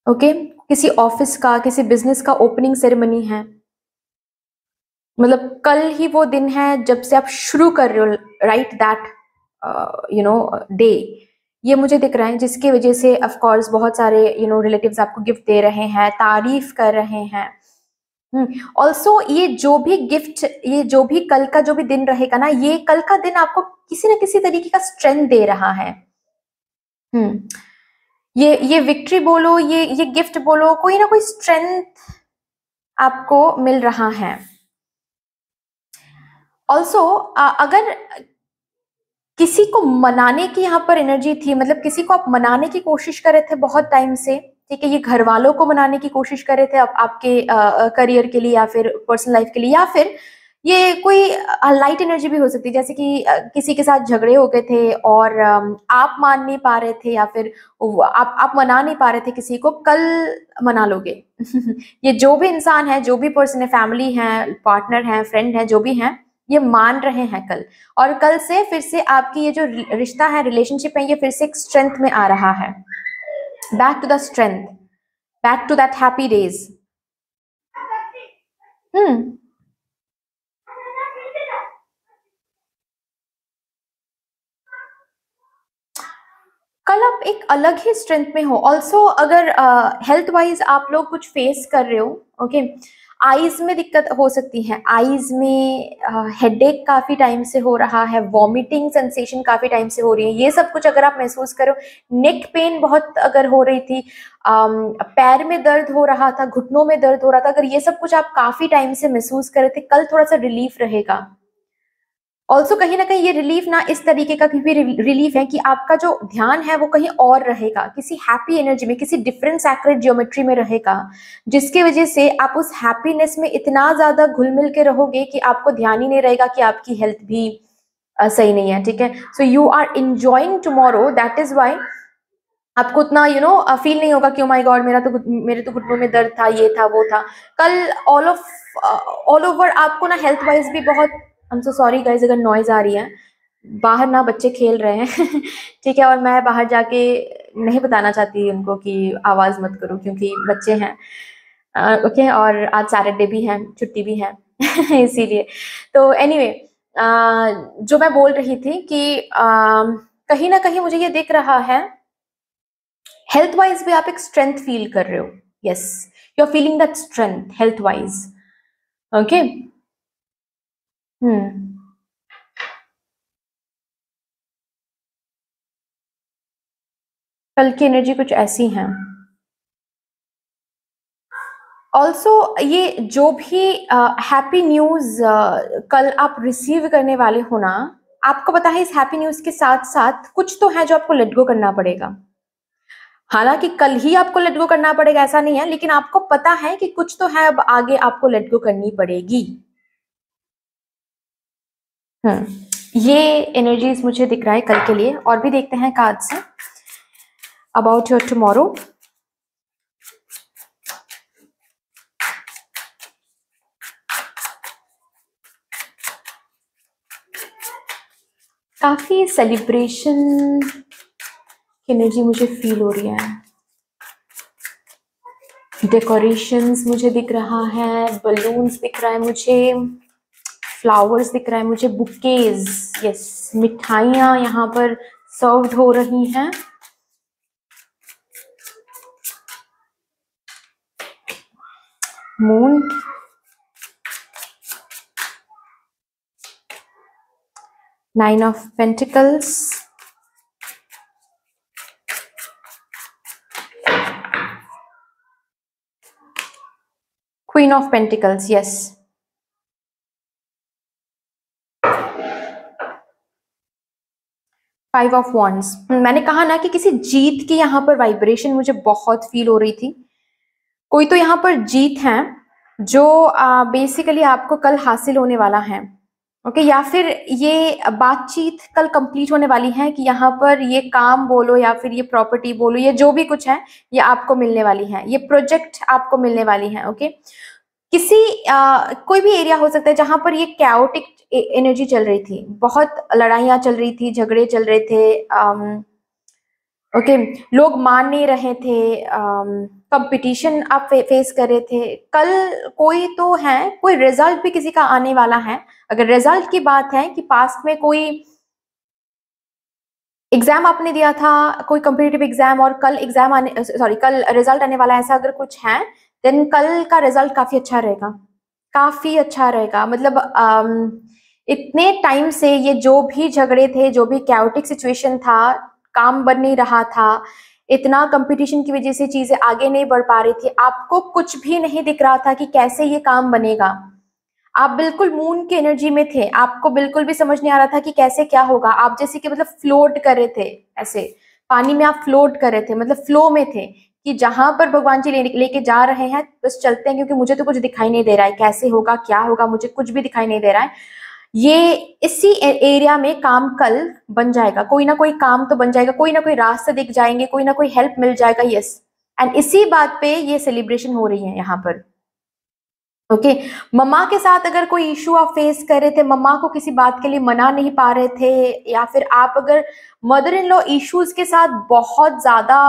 ओके। किसी ऑफिस का, किसी बिजनेस का ओपनिंग सेरेमनी है, मतलब कल ही वो दिन है जब से आप शुरू कर रहे हो, राइट दैट डे, ये मुझे दिख रहा है, जिसकी वजह से ऑफ कोर्स बहुत सारे रिलेटिव्स आपको गिफ्ट दे रहे हैं, तारीफ कर रहे हैं। ऑल्सो ये जो भी गिफ्ट, ये जो भी कल का जो भी दिन रहेगा ना, ये कल का दिन आपको किसी ना किसी तरीके का स्ट्रेंथ दे रहा है। ये विक्ट्री बोलो, ये गिफ्ट बोलो, कोई ना कोई स्ट्रेंथ आपको मिल रहा है। ऑल्सो अगर किसी को मनाने की यहाँ पर एनर्जी थी, मतलब किसी को आप मनाने की कोशिश कर रहे थे बहुत टाइम से, ठीक है, ये घर वालों को मनाने की कोशिश कर रहे थे आपके करियर के लिए या फिर पर्सनल लाइफ के लिए, या फिर ये कोई लाइट एनर्जी भी हो सकती है, जैसे कि किसी के साथ झगड़े हो गए थे और आप मान नहीं पा रहे थे, या फिर आप मना नहीं पा रहे थे किसी को, कल मना लोगे। ये जो भी इंसान है, जो भी पर्सन है, फैमिली है, पार्टनर है, फ्रेंड है, जो भी है, ये मान रहे हैं कल, और कल से फिर से आपकी ये जो रिश्ता है, रिलेशनशिप है, ये फिर से एक स्ट्रेंथ में आ रहा है, back to the strength, back to that happy days. कल आप एक अलग ही स्ट्रेंथ में हो। ऑल्सो अगर हेल्थ वाइज आप लोग कुछ फेस कर रहे हो, ओके, आईज में दिक्कत हो सकती है, आईज में हेडेक काफी टाइम से हो रहा है, वॉमिटिंग सेंसेशन काफी टाइम से हो रही है, ये सब कुछ अगर आप महसूस करो, नेक पेन बहुत अगर हो रही थी, पैर में दर्द हो रहा था, घुटनों में दर्द हो रहा था, अगर ये सब कुछ आप काफी टाइम से महसूस कर रहे थे, कल थोड़ा सा रिलीफ रहेगा। ऑल्सो कहीं ना कहीं ये रिलीफ ना इस तरीके का भी रिलीफ है कि आपका जो ध्यान है वो कहीं और रहेगा, किसी हैप्पी एनर्जी में, किसी डिफरेंट सैक्रेड जियोमेट्री में रहेगा, जिसकी वजह से आप उस हैप्पीनेस में इतना ज्यादा घुल मिल के रहोगे कि आपको ध्यान ही नहीं रहेगा कि आपकी हेल्थ भी सही नहीं है। ठीक है, so you are enjoying tomorrow, that is why आपको उतना फील नहीं होगा कि ओ माय गॉड मेरे तो घुटनों में दर्द था, ये था, वो था। कल ऑल ओवर आपको ना हेल्थ वाइज भी बहुत, I am so sorry guys अगर नॉइज आ रही है, बाहर ना बच्चे खेल रहे हैं। ठीक है, और मैं बाहर जाके नहीं बताना चाहती उनको कि आवाज मत करो, क्योंकि बच्चे हैं, ओके, और आज सैटरडे भी है, छुट्टी भी है। इसीलिए तो एनीवे, जो मैं बोल रही थी कि कहीं ना कहीं मुझे ये दिख रहा है, हेल्थ वाइज भी आप एक स्ट्रेंथ फील कर रहे हो, yes, you are feeling that strength health wise, okay. कल की एनर्जी कुछ ऐसी है। ऑल्सो ये जो भी हैप्पी न्यूज कल आप रिसीव करने वाले हो ना, आपको पता है इस हैप्पी न्यूज के साथ साथ कुछ तो है जो आपको लेट गो करना पड़ेगा। हालांकि कल ही आपको लेट गो करना पड़ेगा ऐसा नहीं है, लेकिन आपको पता है कि कुछ तो है, अब आगे आपको लेट गो करनी पड़ेगी। ये एनर्जीज मुझे दिख रहा है कल के लिए, और भी देखते हैं card say about your tomorrow. काफी सेलिब्रेशन एनर्जी मुझे फील हो रही है, डेकोरेशंस मुझे दिख रहा है, बलून्स दिख रहा है मुझे, फ्लावर्स दिख रहा है मुझे, बुकेज, यस, मिठाइयाँ यहाँ पर सर्व्ड हो रही हैं। Moon, nine of pentacles, queen of pentacles, yes. Five of wands, मैंने कहा ना कि किसी जीत की यहाँ पर वाइब्रेशन मुझे बहुत फील हो रही थी। कोई तो यहाँ पर जीत है जो बेसिकली आपको कल हासिल होने वाला है। ओके, या फिर ये बातचीत कल कंप्लीट होने वाली है कि यहाँ पर ये काम बोलो या फिर ये प्रॉपर्टी बोलो, ये जो भी कुछ है ये आपको मिलने वाली है, ये प्रोजेक्ट आपको मिलने वाली है। ओके, किसी कोई भी एरिया हो सकता है जहां पर ये कैओटिक एनर्जी चल रही थी, बहुत लड़ाइयां चल रही थी, झगड़े चल रहे थे। ओके, लोग मान नहीं रहे थे, कंपटीशन आप फेस कर रहे थे। कल कोई तो है, कोई रिजल्ट भी किसी का आने वाला है। अगर रिजल्ट की बात है कि पास्ट में कोई एग्जाम आपने दिया था, कोई कॉम्पिटिटिव एग्जाम, और कल एग्जाम आने, सॉरी कल रिजल्ट आने वाला है, ऐसा अगर कुछ है, देन कल का रिजल्ट काफी अच्छा रहेगा, काफी अच्छा रहेगा। मतलब इतने टाइम से ये जो भी झगड़े थे, जो भी कैओटिक सिचुएशन था, काम बन नहीं रहा था, इतना कंपटीशन की वजह से चीजें आगे नहीं बढ़ पा रही थी, आपको कुछ भी नहीं दिख रहा था कि कैसे ये काम बनेगा। आप बिल्कुल मून की एनर्जी में थे, आपको बिल्कुल भी समझ नहीं आ रहा था कि कैसे क्या होगा। आप जैसे कि मतलब फ्लोट कर रहे थे, ऐसे पानी में आप फ्लोट कर रहे थे, मतलब फ्लो में थे कि जहां पर भगवान जी लेके जा रहे हैं बस चलते हैं, क्योंकि मुझे तो कुछ दिखाई नहीं दे रहा है, कैसे होगा क्या होगा मुझे कुछ भी दिखाई नहीं दे रहा है। ये इसी एरिया में काम कल बन जाएगा, कोई ना कोई काम तो बन जाएगा, कोई ना कोई रास्ते दिख जाएंगे, कोई ना कोई हेल्प मिल जाएगा। यस, एंड इसी बात पे ये सेलिब्रेशन हो रही है यहाँ पर। ओके, मम्मा के साथ अगर कोई इशू आप फेस कर रहे थे, मम्मा को किसी बात के लिए मना नहीं पा रहे थे, या फिर आप अगर मदर इन लॉ इश्यूज के साथ बहुत ज्यादा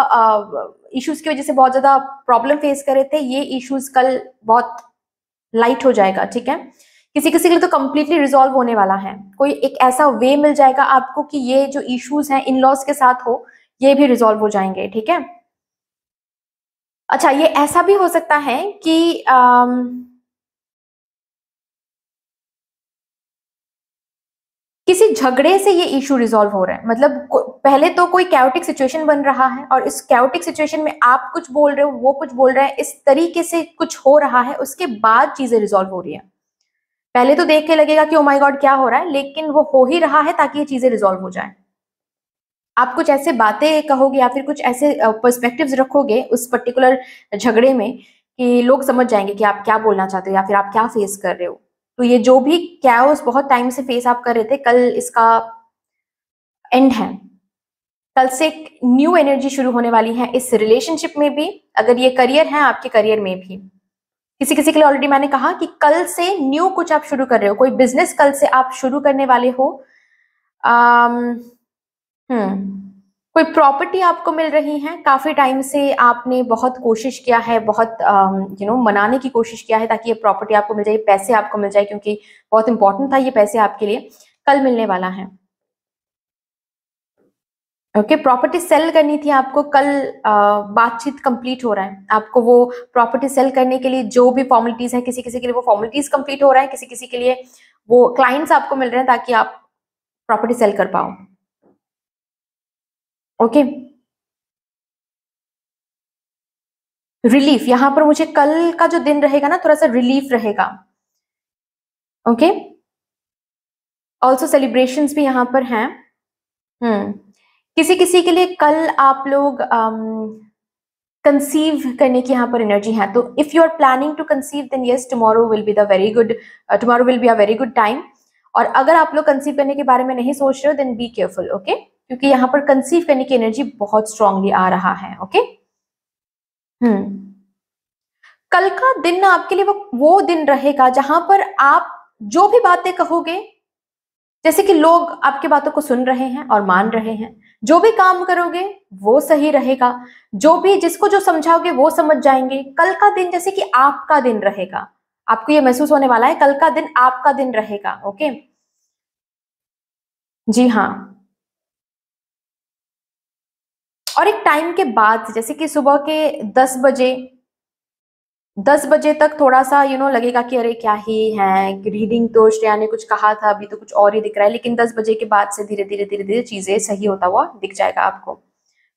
इश्यूज की वजह से बहुत ज्यादा प्रॉब्लम फेस कर रहे थे, ये इश्यूज कल बहुत लाइट हो जाएगा। ठीक है, किसी किसी के लिए तो कंप्लीटली रिजॉल्व होने वाला है, कोई एक ऐसा वे मिल जाएगा आपको कि ये जो इश्यूज हैं इन लॉज के साथ हो, ये भी रिजॉल्व हो जाएंगे। ठीक है, अच्छा, ये ऐसा भी हो सकता है कि किसी झगड़े से ये इशू रिजॉल्व हो रहा है। मतलब पहले तो कोई कैओटिक सिचुएशन बन रहा है, और इस कैओटिक सिचुएशन में आप कुछ बोल रहे हो, वो कुछ बोल रहा है, इस तरीके से कुछ हो रहा है, उसके बाद चीजें रिजॉल्व हो रही है। पहले तो देख के लगेगा कि ओ माय गॉड क्या हो रहा है, लेकिन वो हो ही रहा है ताकि ये चीजें रिजॉल्व हो जाए। आप कुछ ऐसे बातें कहोगे या फिर कुछ ऐसे पर्सपेक्टिव्स रखोगे उस पर्टिकुलर झगड़े में कि लोग समझ जाएंगे कि आप क्या बोलना चाहते हो या फिर आप क्या फेस कर रहे हो। तो ये जो भी कैओस बहुत टाइम से फेस आप कर रहे थे, कल इसका एंड है। कल से एक न्यू एनर्जी शुरू होने वाली है इस रिलेशनशिप में भी, अगर ये करियर है आपके करियर में भी। किसी किसी के लिए ऑलरेडी मैंने कहा कि कल से न्यू कुछ आप शुरू कर रहे हो, कोई बिजनेस कल से आप शुरू करने वाले हो। कोई प्रॉपर्टी आपको मिल रही है, काफी टाइम से आपने बहुत कोशिश किया है, बहुत मनाने की कोशिश किया है ताकि ये प्रॉपर्टी आपको मिल जाए, पैसे आपको मिल जाए, क्योंकि बहुत इंपॉर्टेंट था ये पैसे आपके लिए, कल मिलने वाला है। ओके, प्रॉपर्टी सेल करनी थी आपको कल, बातचीत कंप्लीट हो रहा है, आपको वो प्रॉपर्टी सेल करने के लिए जो भी फॉर्मेलिटीज है, किसी किसी के लिए वो फॉर्मेलिटीज कंप्लीट हो रहा है, किसी किसी के लिए वो क्लाइंट्स आपको मिल रहे हैं ताकि आप प्रॉपर्टी सेल कर पाओ। ओके, रिलीफ, यहां पर मुझे कल का जो दिन रहेगा ना, थोड़ा सा रिलीफ रहेगा। ओके, ऑल्सो सेलिब्रेशंस भी यहाँ पर हैं। किसी किसी के लिए कल आप लोग कंसीव करने की यहाँ पर एनर्जी है, तो if you are planning to conceive then yes, tomorrow will be the very good, tomorrow will be a very good time. और अगर आप लोग कंसीव करने के बारे में नहीं सोच रहे हो देन बी केयरफुल। ओके, क्योंकि यहाँ पर कंसीव करने की एनर्जी बहुत स्ट्रांगली आ रहा है। ओके, कल का दिन आपके लिए वो दिन रहेगा जहां पर आप जो भी बातें कहोगे, जैसे कि लोग आपकी बातों को सुन रहे हैं और मान रहे हैं, जो भी काम करोगे वो सही रहेगा, जो भी जिसको जो समझाओगे वो समझ जाएंगे। कल का दिन जैसे कि आपका दिन रहेगा, आपको ये महसूस होने वाला है कल का दिन आपका दिन रहेगा। ओके, जी हाँ, और एक टाइम के बाद जैसे कि सुबह के 10 बजे तक थोड़ा सा लगेगा कि अरे क्या ही है, रीडिंग तो श्रेया ने कुछ कहा था, अभी तो कुछ और ही दिख रहा है, लेकिन 10 बजे के बाद से धीरे धीरे धीरे धीरे चीजें सही होता हुआ दिख जाएगा आपको।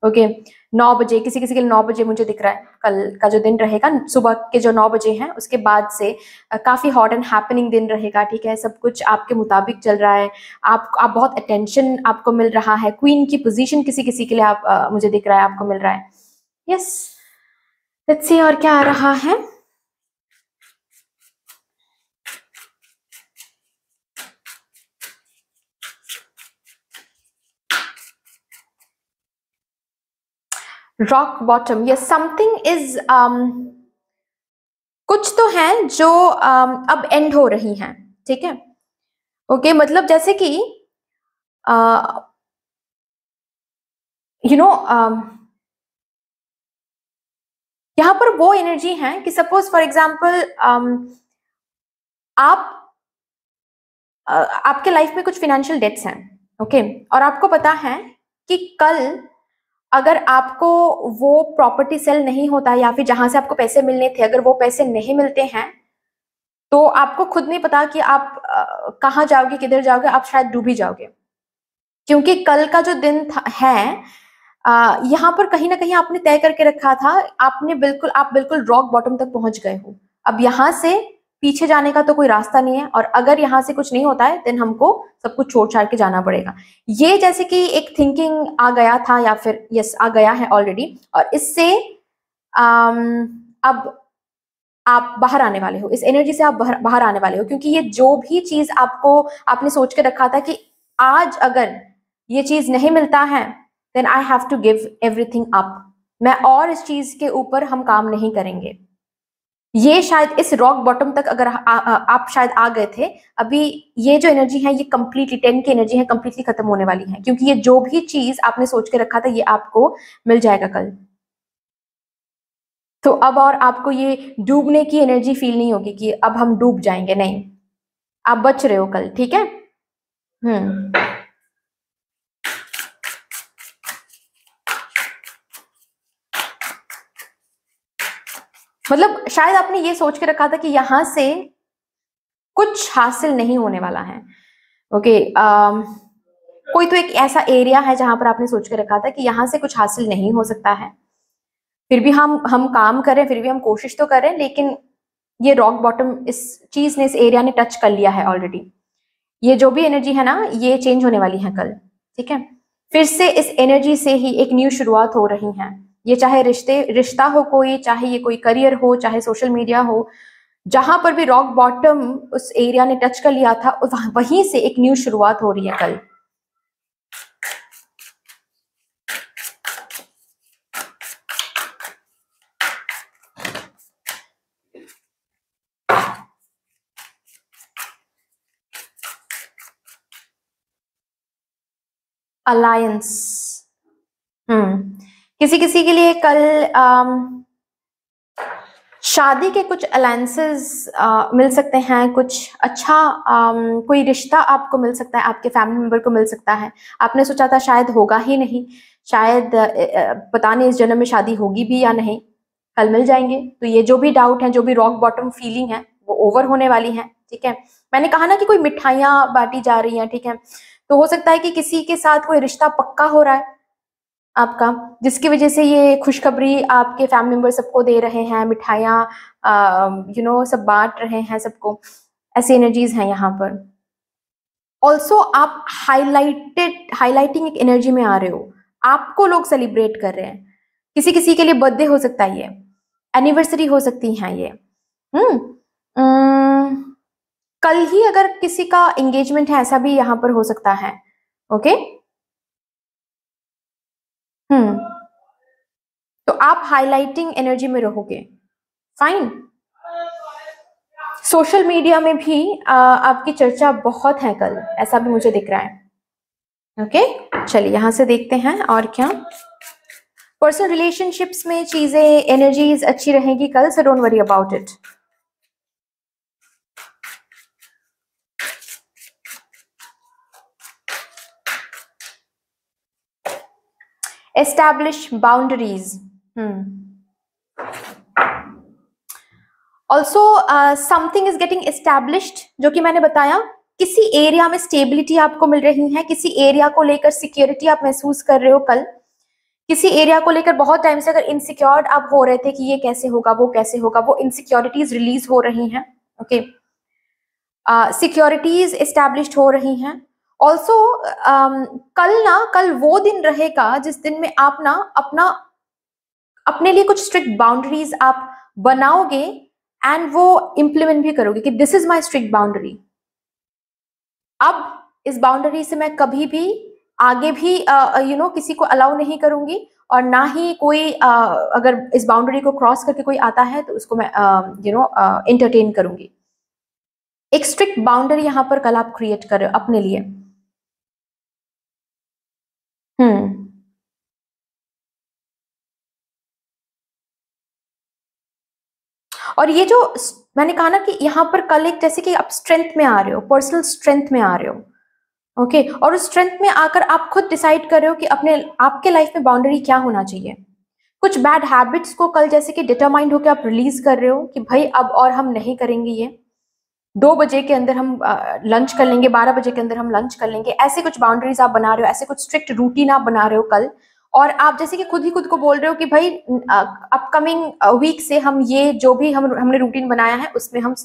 ओके 9 बजे, किसी किसी के लिए 9 बजे मुझे दिख रहा है कल का जो दिन रहेगा, सुबह के जो 9 बजे हैं उसके बाद से काफी हॉट एंड हैपनिंग दिन रहेगा। ठीक है, सब कुछ आपके मुताबिक चल रहा है, आप बहुत अटेंशन आपको मिल रहा है, क्वीन की पोजीशन किसी किसी के लिए आप मुझे दिख रहा है आपको मिल रहा है। यस, लेट्स सी और क्या आ रहा है। Rock bottom, yes something is कुछ तो है जो अब एंड हो रही हैं। ठीक है, ओके मतलब जैसे कि यू नो यहाँ पर वो एनर्जी है कि सपोज फॉर एग्जाम्पल आप आपके लाइफ में कुछ फिनेंशियल डेट्स हैं, ओके और आपको पता है कि कल अगर आपको वो प्रॉपर्टी सेल नहीं होता या फिर जहां से आपको पैसे मिलने थे अगर वो पैसे नहीं मिलते हैं तो आपको खुद नहीं पता कि आप कहाँ जाओगे, किधर जाओगे, आप शायद डूब ही जाओगे। क्योंकि कल का जो दिन है यहाँ पर कहीं ना कहीं आपने तय करके रखा था, आप बिल्कुल रॉक बॉटम तक पहुंच गए हो। अब यहाँ से पीछे जाने का तो कोई रास्ता नहीं है, और अगर यहाँ से कुछ नहीं होता है देन हमको सब कुछ छोड़ छाड़ के जाना पड़ेगा। ये जैसे कि एक थिंकिंग आ गया था या फिर यस आ गया है ऑलरेडी, और इससे अब आप बाहर आने वाले हो, इस एनर्जी से आप बाहर आने वाले हो। क्योंकि ये जो भी चीज आपने सोच के रखा था कि आज अगर ये चीज नहीं मिलता है then I have to give everything up, मैं और इस चीज के ऊपर हम काम नहीं करेंगे। ये शायद इस रॉक बॉटम तक अगर आप शायद आ गए थे, अभी ये जो एनर्जी है ये कंप्लीटली 10 की एनर्जी है, कंप्लीटली खत्म होने वाली है। क्योंकि ये जो भी चीज आपने सोच के रखा था ये आपको मिल जाएगा कल। तो अब और आपको ये डूबने की एनर्जी फील नहीं होगी कि अब हम डूब जाएंगे, नहीं, आप बच रहे हो कल। ठीक है, मतलब शायद आपने ये सोच के रखा था कि यहां से कुछ हासिल नहीं होने वाला है। ओके कोई तो एक ऐसा एरिया है जहां पर आपने सोच के रखा था कि यहां से कुछ हासिल नहीं हो सकता है, फिर भी हम काम करें, फिर भी हम कोशिश तो करें, लेकिन ये रॉक बॉटम इस चीज ने, इस एरिया ने टच कर लिया है ऑलरेडी। ये जो भी एनर्जी है ना ये चेंज होने वाली है कल। ठीक है, फिर से इस एनर्जी से ही एक न्यू शुरुआत हो रही है। ये चाहे रिश्ता हो कोई, चाहे ये कोई करियर हो, चाहे सोशल मीडिया हो, जहां पर भी रॉक बॉटम उस एरिया ने टच कर लिया था वहीं से एक न्यू शुरुआत हो रही है कल। अलायंस, किसी किसी के लिए कल शादी के कुछ अलायंसेस मिल सकते हैं, कुछ अच्छा कोई रिश्ता आपको मिल सकता है, आपके फैमिली मेंबर को मिल सकता है। आपने सोचा था शायद होगा ही नहीं, शायद पता नहीं इस जन्म में शादी होगी भी या नहीं, कल मिल जाएंगे। तो ये जो भी डाउट है, जो भी रॉक बॉटम फीलिंग है वो ओवर होने वाली है। ठीक है, मैंने कहा ना कि कोई मिठाइयाँ बांटी जा रही हैं। ठीक है, तो हो सकता है कि किसी के साथ कोई रिश्ता पक्का हो रहा है आपका, जिसकी वजह से ये खुशखबरी आपके फैमिली मेंबर सबको दे रहे हैं, मिठाइयाँ सब बांट रहे हैं सबको। ऐसी एनर्जीज हैं यहाँ पर। ऑल्सो आप हाईलाइटिंग एक एनर्जी में आ रहे हो, आपको लोग सेलिब्रेट कर रहे हैं। किसी किसी के लिए बर्थडे हो सकता है, ये एनिवर्सरी हो सकती है ये। कल ही अगर किसी का एंगेजमेंट है ऐसा भी यहाँ पर हो सकता है। ओके तो आप हाईलाइटिंग एनर्जी में रहोगे। फाइन, सोशल मीडिया में भी आपकी चर्चा बहुत है कल, ऐसा भी मुझे दिख रहा है। ओके चलिए यहां से देखते हैं और क्या। पर्सनल रिलेशनशिप्स में चीजें, एनर्जीज अच्छी रहेगी कल, so don't worry about it. Establish boundaries, also something is getting established, जो कि मैंने बताया किसी एरिया में स्टेबिलिटी आपको मिल रही है, किसी एरिया को लेकर सिक्योरिटी आप महसूस कर रहे हो कल, किसी एरिया को लेकर बहुत टाइम से अगर इनसिक्योर आप हो रहे थे कि ये कैसे होगा, वो कैसे होगा, वो इनसिक्योरिटीज रिलीज हो रही हैं। ओके, सिक्योरिटीज एस्टैब्लिश्ड हो रही हैं। ऑल्सो कल वो दिन रहेगा जिस दिन में आप ना अपने लिए कुछ स्ट्रिक्ट बाउंड्रीज आप बनाओगे एंड वो इम्प्लीमेंट भी करोगे कि this is my strict boundary. अब इस बाउंड्री से मैं कभी भी आगे भी किसी को अलाउ नहीं करूंगी, और ना ही कोई अगर इस बाउंड्री को क्रॉस करके कोई आता है तो उसको मैं एंटरटेन करूंगी। एक स्ट्रिक्ट बाउंड्री यहां पर कल आप क्रिएट कर रहे हो अपने लिए। और ये जो मैंने कहा ना कि यहाँ पर कल एक जैसे कि आप स्ट्रेंथ में आ रहे हो, पर्सनल स्ट्रेंथ में आ रहे हो। ओके, और उस स्ट्रेंथ में आकर आप खुद डिसाइड कर रहे हो कि आपके लाइफ में बाउंड्री क्या होना चाहिए। कुछ बैड हैबिट्स को कल जैसे कि डिटरमाइंड होकर आप रिलीज कर रहे हो कि भाई अब और हम नहीं करेंगे ये, 2 बजे के अंदर हम लंच कर लेंगे, 12 बजे के अंदर हम लंच कर लेंगे। ऐसे कुछ बाउंड्रीज आप बना रहे हो, ऐसे कुछ स्ट्रिक्ट रूटीन आप बना रहे हो कल। और आप जैसे कि खुद ही खुद को बोल रहे हो कि भाई अपकमिंग वीक से हम ये जो भी हमने रूटीन बनाया है उसमें हम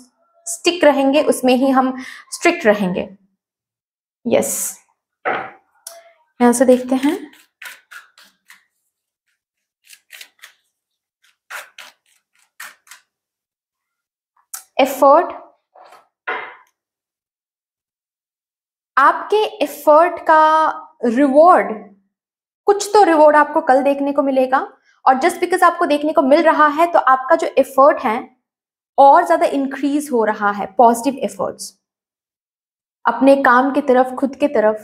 स्टिक रहेंगे, उसमें ही हम स्ट्रिक्ट रहेंगे। यस, यहां से देखते हैं। एफर्ट, आपके एफर्ट का रिवॉर्ड, कुछ तो रिवॉर्ड आपको कल देखने को मिलेगा। और जस्ट बिकॉज आपको देखने को मिल रहा है तो आपका जो एफर्ट है और ज्यादा इंक्रीज हो रहा है। पॉजिटिव एफर्ट्स अपने काम की तरफ, खुद की तरफ,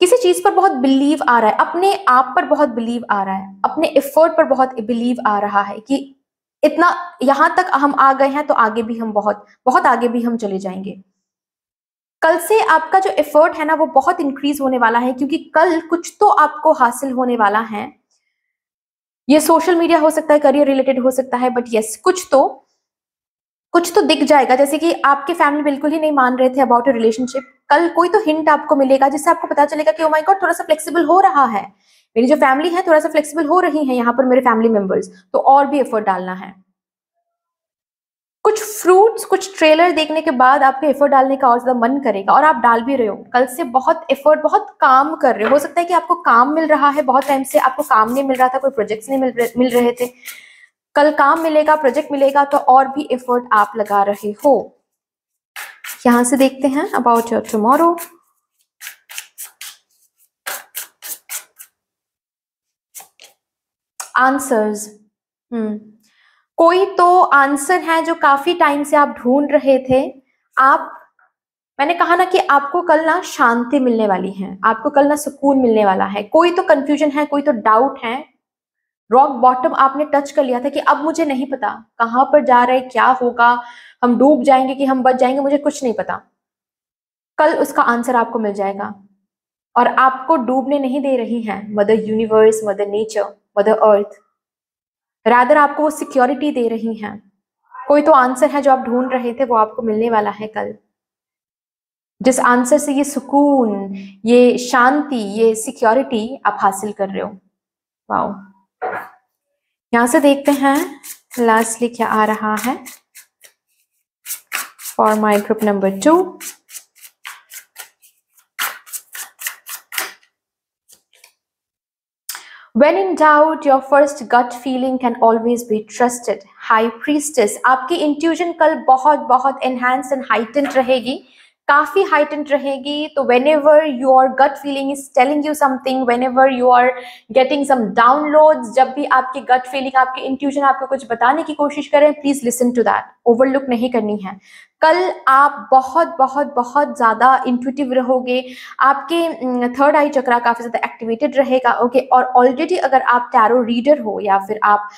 किसी चीज पर बहुत बिलीव आ रहा है, अपने आप पर बहुत बिलीव आ रहा है, अपने एफर्ट पर बहुत बिलीव आ रहा है कि इतना यहां तक हम आ गए हैं तो आगे भी हम बहुत बहुत आगे भी हम चले जाएंगे। कल से आपका जो एफर्ट है ना वो बहुत इंक्रीज होने वाला है, क्योंकि कल कुछ तो आपको हासिल होने वाला है। ये सोशल मीडिया हो सकता है, करियर रिलेटेड हो सकता है, बट यस कुछ तो दिख जाएगा। जैसे कि आपके फैमिली बिल्कुल ही नहीं मान रहे थे अबाउट अ रिलेशनशिप, कल कोई तो हिंट आपको मिलेगा जिससे आपको पता चलेगा कि ओ माय गॉड, थोड़ा सा फ्लेक्सिबल हो रहा है, मेरी जो फैमिली है थोड़ा सा फ्लेक्सिबल हो रही है यहाँ पर मेरे फैमिली मेंबर्स, तो और भी एफर्ट डालना है। कुछ फ्रूट्स, कुछ ट्रेलर देखने के बाद आपके एफर्ट डालने का और ज्यादा मन करेगा, और आप डाल भी रहे हो। कल से बहुत एफर्ट, बहुत काम कर रहे हो सकता है कि आपको काम मिल रहा है, बहुत टाइम से आपको काम नहीं मिल रहा था, कोई प्रोजेक्ट्स नहीं मिल रहे थे। कल काम मिलेगा, प्रोजेक्ट मिलेगा, तो और भी एफर्ट आप लगा रहे हो। यहां से देखते हैं अबाउट योर टुमारो। आंसर्स, कोई तो आंसर है जो काफी टाइम से आप ढूंढ रहे थे। मैंने कहा ना कि आपको कल ना शांति मिलने वाली है, आपको कल ना सुकून मिलने वाला है। कोई तो कंफ्यूजन है, कोई तो डाउट है, रॉक बॉटम आपने टच कर लिया था कि अब मुझे नहीं पता कहां पर जा रहे, क्या होगा, हम डूब जाएंगे कि हम बच जाएंगे, मुझे कुछ नहीं पता। कल उसका आंसर आपको मिल जाएगा, और आपको डूबने नहीं दे रही है mother universe, mother nature, mother earth, rather आपको वो सिक्योरिटी दे रही हैं। कोई तो आंसर है जो आप ढूंढ रहे थे, वो आपको मिलने वाला है कल, जिस आंसर से ये सुकून, ये शांति, ये सिक्योरिटी आप हासिल कर रहे हो। वाओ, यहां से देखते हैं लास्टली क्या आ रहा है for my group number 2। When in doubt, your first gut feeling can always be trusted. High Priestess, आपकी इंट्यूजन कल बहुत बहुत enhanced and heightened रहेगी, काफी heightened रहेगी। तो whenever your gut feeling is telling you something, whenever you are getting some downloads, जब भी आपकी gut feeling, आपकी इंट्यूजन आपको कुछ बताने की कोशिश करें, please listen to that, overlook नहीं करनी है। कल आप बहुत बहुत बहुत ज्यादा इंट्यूटिव रहोगे, आपके थर्ड आई चक्रा काफी ज्यादा एक्टिवेटेड रहेगा। ओके, और ऑलरेडी अगर आप टैरो रीडर हो या फिर आप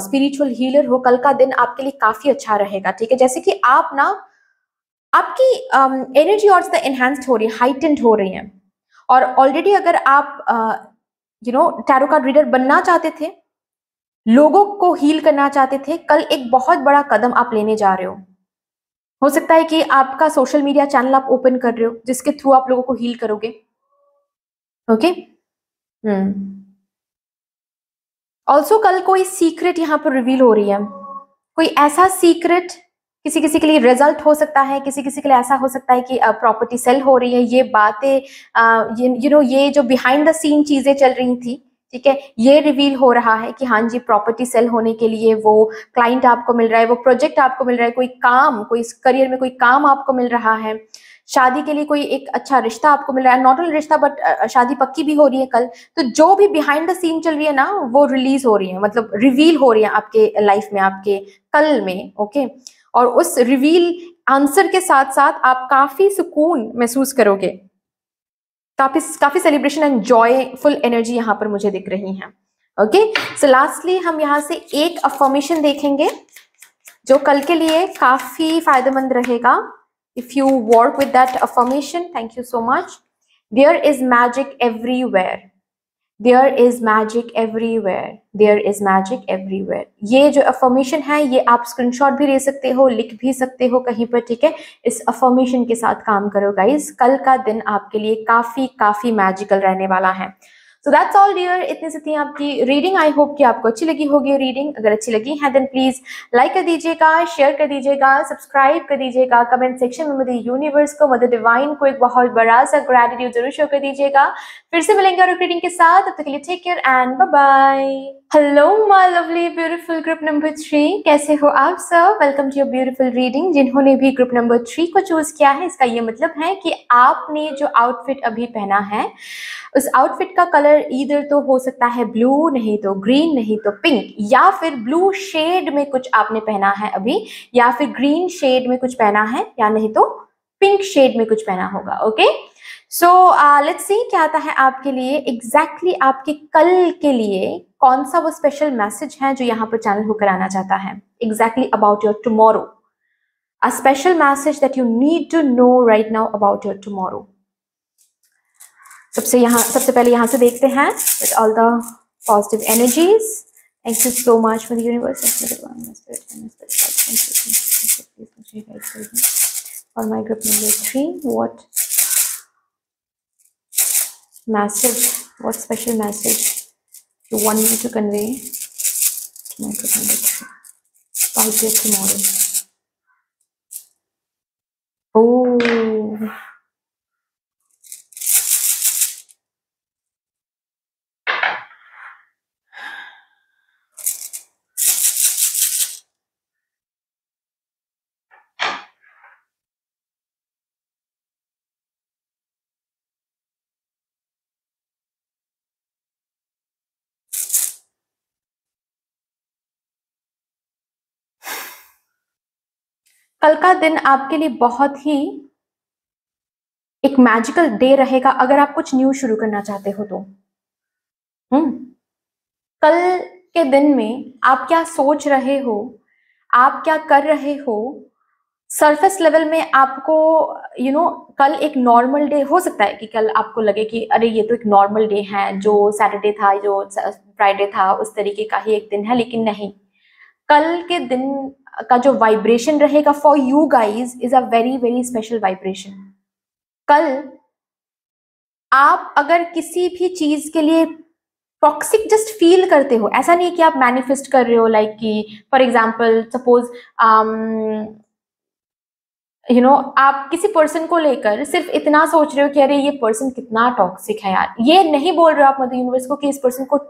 स्पिरिचुअल हीलर हो, कल का दिन आपके लिए काफी अच्छा रहेगा। ठीक है, जैसे कि आप ना आपकी एनर्जी और ज्यादा एनहांस्ड हो रही है, हाइटेंड हो रही है। और ऑलरेडी अगर आप टैरो कार्ड रीडर बनना चाहते थे, लोगों को हील करना चाहते थे, कल एक बहुत बड़ा कदम आप लेने जा रहे हो सकता है कि आपका सोशल मीडिया चैनल आप ओपन कर रहे हो जिसके थ्रू आप लोगों को हील करोगे। ओके, ऑल्सो कल कोई सीक्रेट यहाँ पर रिवील हो रही है, कोई ऐसा सीक्रेट, किसी किसी के लिए रिजल्ट हो सकता है, किसी किसी के लिए ऐसा हो सकता है कि प्रॉपर्टी सेल हो रही है, ये बातें ये जो बिहाइंड द सीन चीजें चल रही थी, ठीक है, ये रिवील हो रहा है कि हाँ जी प्रॉपर्टी सेल होने के लिए वो क्लाइंट आपको मिल रहा है, वो प्रोजेक्ट आपको मिल रहा है, कोई काम, कोई करियर में कोई काम आपको मिल रहा है, शादी के लिए कोई एक अच्छा रिश्ता आपको मिल रहा है, नॉट ओनली रिश्ता बट शादी पक्की भी हो रही है कल। तो जो भी बिहाइंड द सीन चल रही है ना वो रिलीज हो रही है, मतलब रिवील हो रही है आपके लाइफ में, आपके कल में। ओके, और उस रिवील आंसर के साथ साथ आप काफी सुकून महसूस करोगे, काफी काफी सेलिब्रेशन एंड जॉयफुल एनर्जी यहाँ पर मुझे दिख रही है। ओके, सो लास्टली हम यहाँ से एक अफर्मेशन देखेंगे जो कल के लिए काफी फायदेमंद रहेगा। If you work with that affirmation, thank you so much. There is magic everywhere. There is magic everywhere. There is magic everywhere. ये जो affirmation है ये आप स्क्रीनशॉट भी ले सकते हो, लिख भी सकते हो कहीं पर, ठीक है। इस affirmation के साथ काम करो गाइस, कल का दिन आपके लिए काफी काफी मैजिकल रहने वाला है। सो दैट्स ऑल डियर, इतनी सी थी आपकी रीडिंग। आई होप कि आपको अच्छी लगी होगी रीडिंग। अगर अच्छी लगी है देन प्लीज लाइक कर दीजिएगा, शेयर कर दीजिएगा, सब्सक्राइब कर दीजिएगा, कमेंट सेक्शन में मदर यूनिवर्स को, मदर डिवाइन को एक बहुत बड़ा सा ग्रेटिट्यूड जरूर शो कर दीजिएगा। फिर से मिलेंगे और रीडिंग के साथ, तब तक के लिए take care and bye bye. Hello my lovely beautiful group number 3, कैसे हो आप सब? Welcome to your beautiful reading. जिन्होंने भी ग्रुप नंबर 3 को चूज किया है, इसका ये मतलब है कि आपने जो आउटफिट अभी पहना है उस आउटफिट का कलर ईदर तो हो सकता है ब्लू, नहीं तो ग्रीन, नहीं तो पिंक, या फिर ब्लू शेड में कुछ आपने पहना है अभी, या फिर ग्रीन शेड में कुछ पहना है, या नहीं तो पिंक शेड में कुछ पहना होगा। ओके, सो लेट्स सी क्या आता है आपके लिए एग्जैक्टली आपके कल के लिए, कौन सा वो स्पेशल मैसेज है जो यहाँ पर चैनल होकर आना चाहता है exactly about your tomorrow, a special message that you need to know right now about your tomorrow. सबसे पहले यहाँ से देखते हैं with all the positive energies. Thank you so much for the universe. For my group number 3, what message, what special message you want me to convey to my group number 3 about your tomorrow? Oh, कल का दिन आपके लिए बहुत ही एक magical day रहेगा अगर आप कुछ न्यू शुरू करना चाहते हो तो। कल के दिन में आप क्या सोच रहे हो, आप क्या कर रहे हो, सरफेस लेवल में आपको कल एक नॉर्मल डे हो सकता है कि कल आपको लगे कि अरे ये तो एक नॉर्मल डे है, जो सैटरडे था, जो फ्राइडे था उस तरीके का ही एक दिन है, लेकिन नहीं, कल के दिन का जो वाइब्रेशन रहेगा for you guys is a very very special vibration. कल आप अगर किसी भी चीज के लिए टॉक्सिक जस्ट फील करते हो, ऐसा नहीं है कि आप मैनिफेस्ट कर रहे हो, लाइक कि फॉर एग्जाम्पल सपोज आप किसी पर्सन को लेकर सिर्फ इतना सोच रहे हो कि अरे ये पर्सन कितना टॉक्सिक है यार, ये नहीं बोल रहे हो आप मदर यूनिवर्स को कि इस पर्सन को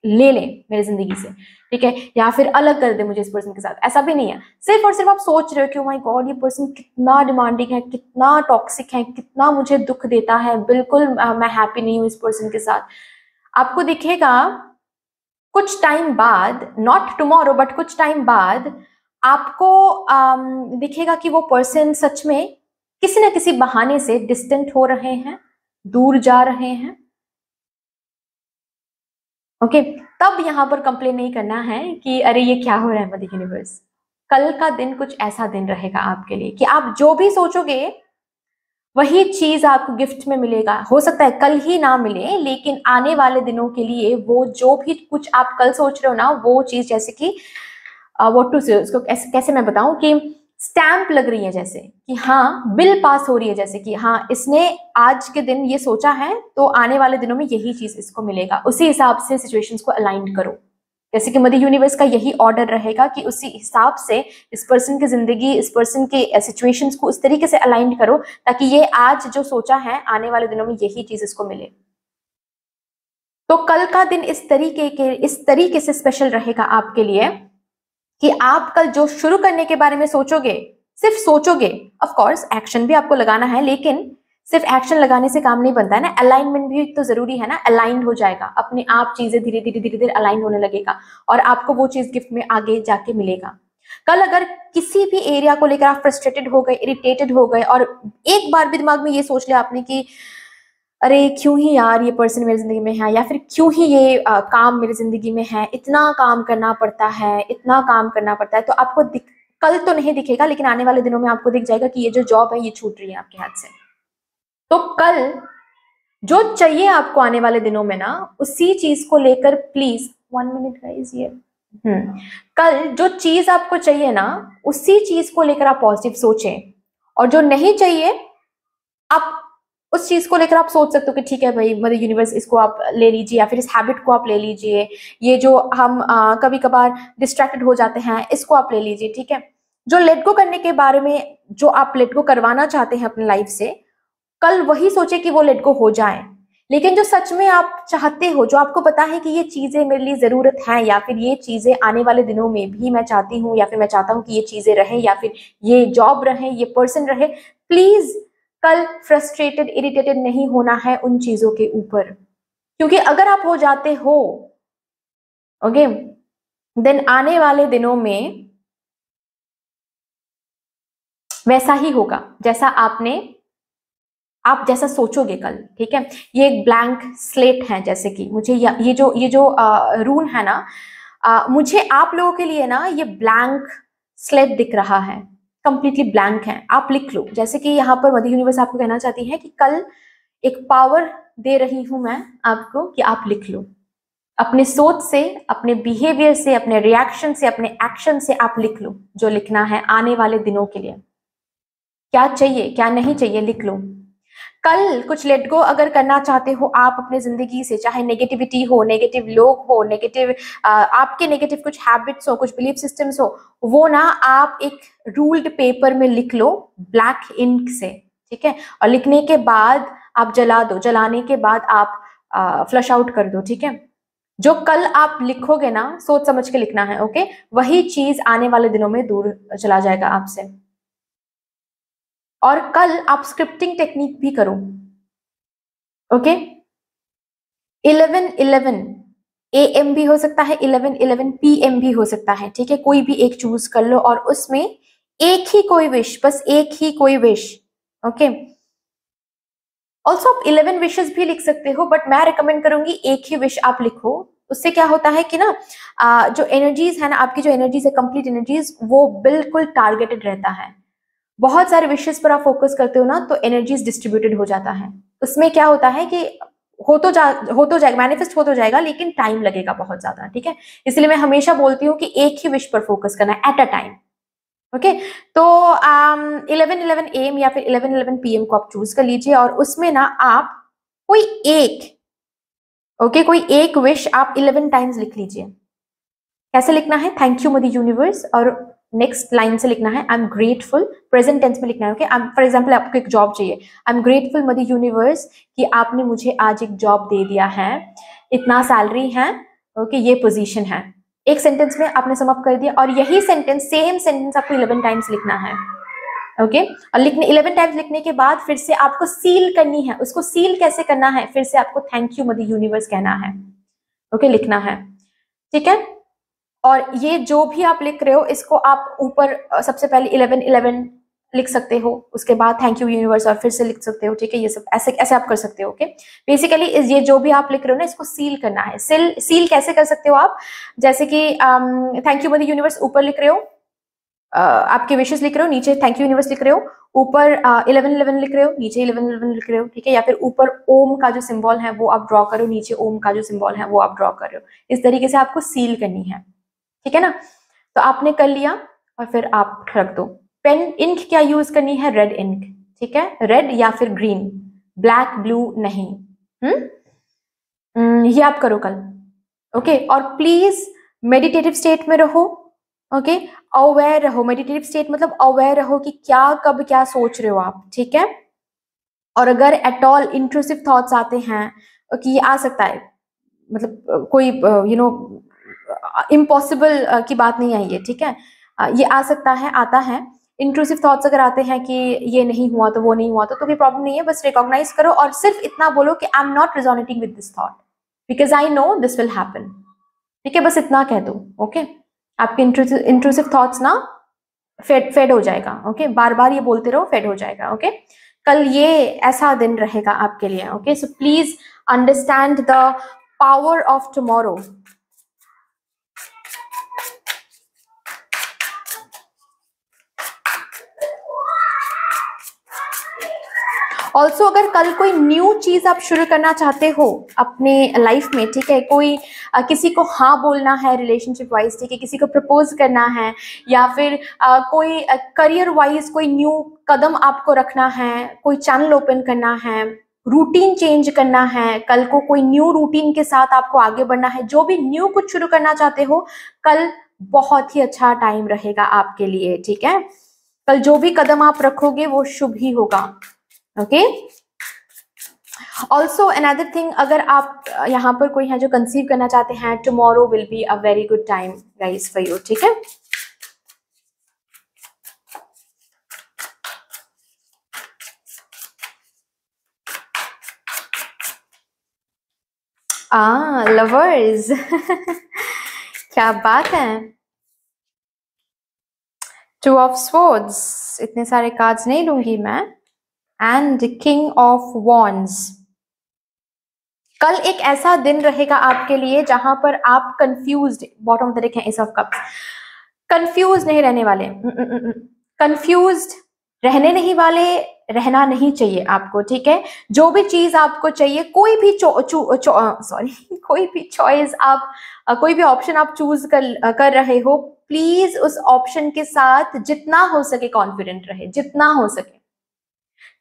ले लें मेरी जिंदगी से, ठीक है, या फिर अलग कर दे मुझे इस पर्सन के साथ, ऐसा भी नहीं है। सिर्फ और सिर्फ आप सोच रहे हो कि ओ माय गॉड ये पर्सन कितना डिमांडिंग है, कितना टॉक्सिक है, कितना मुझे दुख देता है, बिल्कुल मैं हैप्पी नहीं हूँ इस पर्सन के साथ। आपको दिखेगा कुछ टाइम बाद, नॉट टुमारो बट कुछ टाइम बाद आपको दिखेगा कि वो पर्सन सच में किसी न किसी बहाने से डिस्टेंट हो रहे हैं, दूर जा रहे हैं। ओके, तब यहां पर कंप्लेन नहीं करना है कि अरे ये क्या हो रहा है मदर यूनिवर्स। कल का दिन कुछ ऐसा दिन रहेगा आपके लिए कि आप जो भी सोचोगे वही चीज आपको गिफ्ट में मिलेगा। हो सकता है कल ही ना मिले, लेकिन आने वाले दिनों के लिए वो जो भी कुछ आप कल सोच रहे हो ना, वो चीज जैसे कि व्हाट टू से, उसको कैसे मैं बताऊं कि स्टैंप लग रही है, जैसे कि हाँ बिल पास हो रही है, जैसे कि हाँ इसने आज के दिन ये सोचा है तो आने वाले दिनों में यही चीज इसको मिलेगा, उसी हिसाब से सिचुएशंस को अलाइन करो। जैसे कि मदर यूनिवर्स का यही ऑर्डर रहेगा कि उसी हिसाब से इस पर्सन की जिंदगी, इस पर्सन के सिचुएशंस को उस तरीके से अलाइन करो ताकि ये आज जो सोचा है आने वाले दिनों में यही चीज इसको मिले। तो कल का दिन इस तरीके से स्पेशल रहेगा आपके लिए कि आप कल जो शुरू करने के बारे में सोचोगे, सिर्फ सोचोगे, ऑफ कोर्स एक्शन भी आपको लगाना है, लेकिन सिर्फ एक्शन लगाने से काम नहीं बनता है ना, अलाइनमेंट भी तो जरूरी है ना। अलाइन हो जाएगा अपने आप, चीजें धीरे धीरे अलाइन होने लगेगा और आपको वो चीज गिफ्ट में आगे जाके मिलेगा। कल अगर किसी भी एरिया को लेकर आप फ्रस्ट्रेटेड हो गए, इरिटेटेड हो गए और एक बार भी दिमाग में ये सोच लिया आपने कि अरे क्यों ही यार ये पर्सन मेरी जिंदगी में है, या फिर क्यों ही ये काम मेरी जिंदगी में है, इतना काम करना पड़ता है, इतना काम करना पड़ता है, तो आपको कल तो नहीं दिखेगा लेकिन आने वाले दिनों में आपको दिख जाएगा कि ये जो जॉब है ये छूट रही है आपके हाथ से। तो कल जो चाहिए आपको आने वाले दिनों में ना, उसी चीज को लेकर प्लीज 1 मिनट गाइस, ये कल जो चीज आपको चाहिए ना, उसी चीज को लेकर आप पॉजिटिव सोचें, और जो नहीं चाहिए आप उस चीज को लेकर आप सोच सकते हो कि ठीक है भाई मदर यूनिवर्स, इसको आप ले लीजिए, या फिर इस हैबिट को आप ले लीजिए, ये जो हम कभी कभार डिस्ट्रैक्टेड हो जाते हैं इसको आप ले लीजिए, ठीक है। जो लेट गो करने के बारे में, जो आप लेट गो करवाना चाहते हैं अपनी लाइफ से, कल वही सोचे कि वो लेट गो हो जाए। लेकिन जो सच में आप चाहते हो, जो आपको पता है कि ये चीजें मेरे लिए जरूरत है, या फिर ये चीजें आने वाले दिनों में भी मैं चाहती हूँ, या फिर मैं चाहता हूँ कि ये चीजें रहे, या फिर ये जॉब रहे, ये पर्सन रहे, प्लीज कल फ्रस्ट्रेटेड, इरिटेटेड नहीं होना है उन चीजों के ऊपर, क्योंकि अगर आप हो जाते हो, ओके, देन आने वाले दिनों में वैसा ही होगा जैसा आप जैसा सोचोगे कल, ठीक है। ये एक ब्लैंक स्लेट है, जैसे कि मुझे ये जो रूल है ना, मुझे आप लोगों के लिए ना ये ब्लैंक स्लेट दिख रहा है, कंप्लीटली ब्लैंक है, आप लिख लो। जैसे कि यहाँ पर मदर यूनिवर्स आपको कहना चाहती है कि कल एक पावर दे रही हूं मैं आपको कि आप लिख लो, अपने सोच से, अपने बिहेवियर से, अपने रिएक्शन से, अपने एक्शन से आप लिख लो जो लिखना है आने वाले दिनों के लिए। क्या चाहिए क्या नहीं चाहिए लिख लो। कल कुछ लेट गो अगर करना चाहते हो आप अपने जिंदगी से, चाहे नेगेटिविटी हो, नेगेटिव लोग हो, नेगेटिव आपके नेगेटिव कुछ हैबिट्स हो, कुछ बिलीफ सिस्टम्स हो, वो ना आप एक रूल्ड पेपर में लिख लो ब्लैक इंक से, ठीक है। और लिखने के बाद आप जला दो, जलाने के बाद आप फ्लश आउट कर दो, ठीक है। जो कल आप लिखोगे ना, सोच समझ के लिखना है, ओके, वही चीज आने वाले दिनों में दूर चला जाएगा आपसे। और कल आप स्क्रिप्टिंग टेक्निक भी करो, ओके। 11:11 AM भी हो सकता है, 11:11 PM भी हो सकता है, ठीक है। कोई भी एक चूज कर लो और उसमें एक ही कोई विश, बस एक ही कोई विश, ओके। ऑल्सो आप 11 विशेस भी लिख सकते हो, बट मैं रिकमेंड करूंगी एक ही विश आप लिखो। उससे क्या होता है कि ना जो एनर्जीज है ना, आपकी जो एनर्जीज है, कंप्लीट एनर्जीज, वो बिल्कुल टारगेटेड रहता है। बहुत सारे विशेस पर आप फोकस करते हो ना, तो एनर्जीज डिस्ट्रीब्यूटेड हो जाता है। उसमें क्या होता है कि हो तो जाएगा, मैनिफेस्ट हो तो जाएगा, लेकिन टाइम लगेगा बहुत ज्यादा, ठीक है। इसलिए मैं हमेशा बोलती हूँ कि एक ही विश पर फोकस करना है एट अ टाइम, ओके। तो 11:11 AM या फिर 11:11 PM को आप चूज कर लीजिए और उसमें ना आप कोई एक विश आप 11 टाइम्स लिख लीजिए। कैसे लिखना है? थैंक यू मदर यूनिवर्स, और नेक्स्ट लाइन से लिखना है I am grateful, present tense में लिखना है, ओके। फॉर एग्जांपल आपको एक जॉब चाहिए, आई एम ग्रेटफुल मदर यूनिवर्स कि आपने मुझे आज एक जॉब दे दिया है, इतना सैलरी है, ओके, ये पोजीशन है। एक सेंटेंस में आपने सम अप कर दिया, और यही सेंटेंस, सेम सेंटेंस आपको 11 टाइम्स लिखना है, ओके। और 11 टाइम्स लिखने के बाद फिर से आपको सील करनी है। उसको सील कैसे करना है? फिर से आपको थैंक यू मदर यूनिवर्स कहना है, ओके, लिखना है, ठीक है। और ये जो भी आप लिख रहे हो, इसको आप ऊपर सबसे पहले 11:11 लिख सकते हो, उसके बाद थैंक यू यूनिवर्स, और फिर से लिख सकते हो, ठीक है। ये सब ऐसे ऐसे आप कर सकते हो, ओके। बेसिकली ये जो भी आप लिख रहे हो ना, इसको सील करना है। सील कैसे कर सकते हो आप? जैसे कि थैंक यू मदर यूनिवर्स ऊपर लिख रहे हो, आपके विशेष लिख रहे हो, नीचे थैंक यू यूनिवर्स लिख रहे हो, ऊपर 11:11 लिख रहे हो, नीचे 11:11 लिख रहे हो, ठीक है। या फिर ऊपर ओम का जो सिंबल है वो आप ड्रॉ करो, नीचे ओम का जो सिंबल है वो आप ड्रॉ कर रहे हो। इस तरीके से आपको सील करनी है, ठीक है ना। तो आपने कर लिया और फिर आप रख दो। पेन इंक क्या यूज करनी है? रेड इंक, ठीक है, रेड या फिर ग्रीन, ब्लैक ब्लू नहीं। ये आप करो कल, ओके। और प्लीज मेडिटेटिव स्टेट में रहो, ओके, अवेयर रहो। मेडिटेटिव स्टेट मतलब अवेयर रहो कि क्या कब क्या सोच रहे हो आप, ठीक है। और अगर एट ऑल इंट्रूसिव थॉट्स आते हैं, कि ये आ सकता है, मतलब कोई इम्पॉसिबल की बात नहीं है ये, ठीक है, ये आ सकता है, आता है। इंट्रूसिव थॉट्स अगर आते हैं कि ये नहीं हुआ तो वो नहीं हुआ तो कोई प्रॉब्लम नहीं है, बस रिकॉग्नाइज करो और सिर्फ इतना बोलो कि I am not resonating with this thought because I know this will happen, ठीक है, बस इतना कह दो, ओके। आपके इंट्रूसिव थॉट्स ना फेड हो जाएगा, ओके, बार बार ये बोलते रहो, फेड हो जाएगा, ओके। कल ये ऐसा दिन रहेगा आपके लिए, okay, so please understand the power of tomorrow. Also अगर कल कोई न्यू चीज आप शुरू करना चाहते हो अपने लाइफ में, ठीक है, कोई किसी को हाँ बोलना है रिलेशनशिप वाइज, ठीक है, किसी को प्रपोज करना है, या फिर कोई करियर वाइज कोई न्यू कदम आपको रखना है, कोई चैनल ओपन करना है, रूटीन चेंज करना है, कल को कोई न्यू रूटीन के साथ आपको आगे बढ़ना है, जो भी न्यू कुछ शुरू करना चाहते हो, कल बहुत ही अच्छा टाइम रहेगा आपके लिए, ठीक है। कल जो भी कदम आप रखोगे वो शुभ ही होगा, ओके। ऑल्सो अनदर थिंग, अगर आप यहाँ पर कोई है जो कंसीव करना चाहते हैं, tomorrow will be a very good time guys for you, ठीक है। लवर्स क्या बात है। 2 ऑफ स्वॉर्ड्स, इतने सारे कार्ड्स नहीं लूंगी मैं, एंड किंग ऑफ वॉन्ड्स। कल एक ऐसा दिन रहेगा आपके लिए जहां पर आप confused, bottom of the deck है एस ऑफ कप्स, कंफ्यूज नहीं रहने वाले, कंफ्यूज्ड रहने नहीं वाले, रहना नहीं चाहिए आपको, ठीक है। जो भी चीज आपको चाहिए, कोई भी कोई भी चॉइस आप, कोई भी ऑप्शन आप चूज कर रहे हो, प्लीज उस ऑप्शन के साथ जितना हो सके कॉन्फिडेंट रहे, जितना हो सके।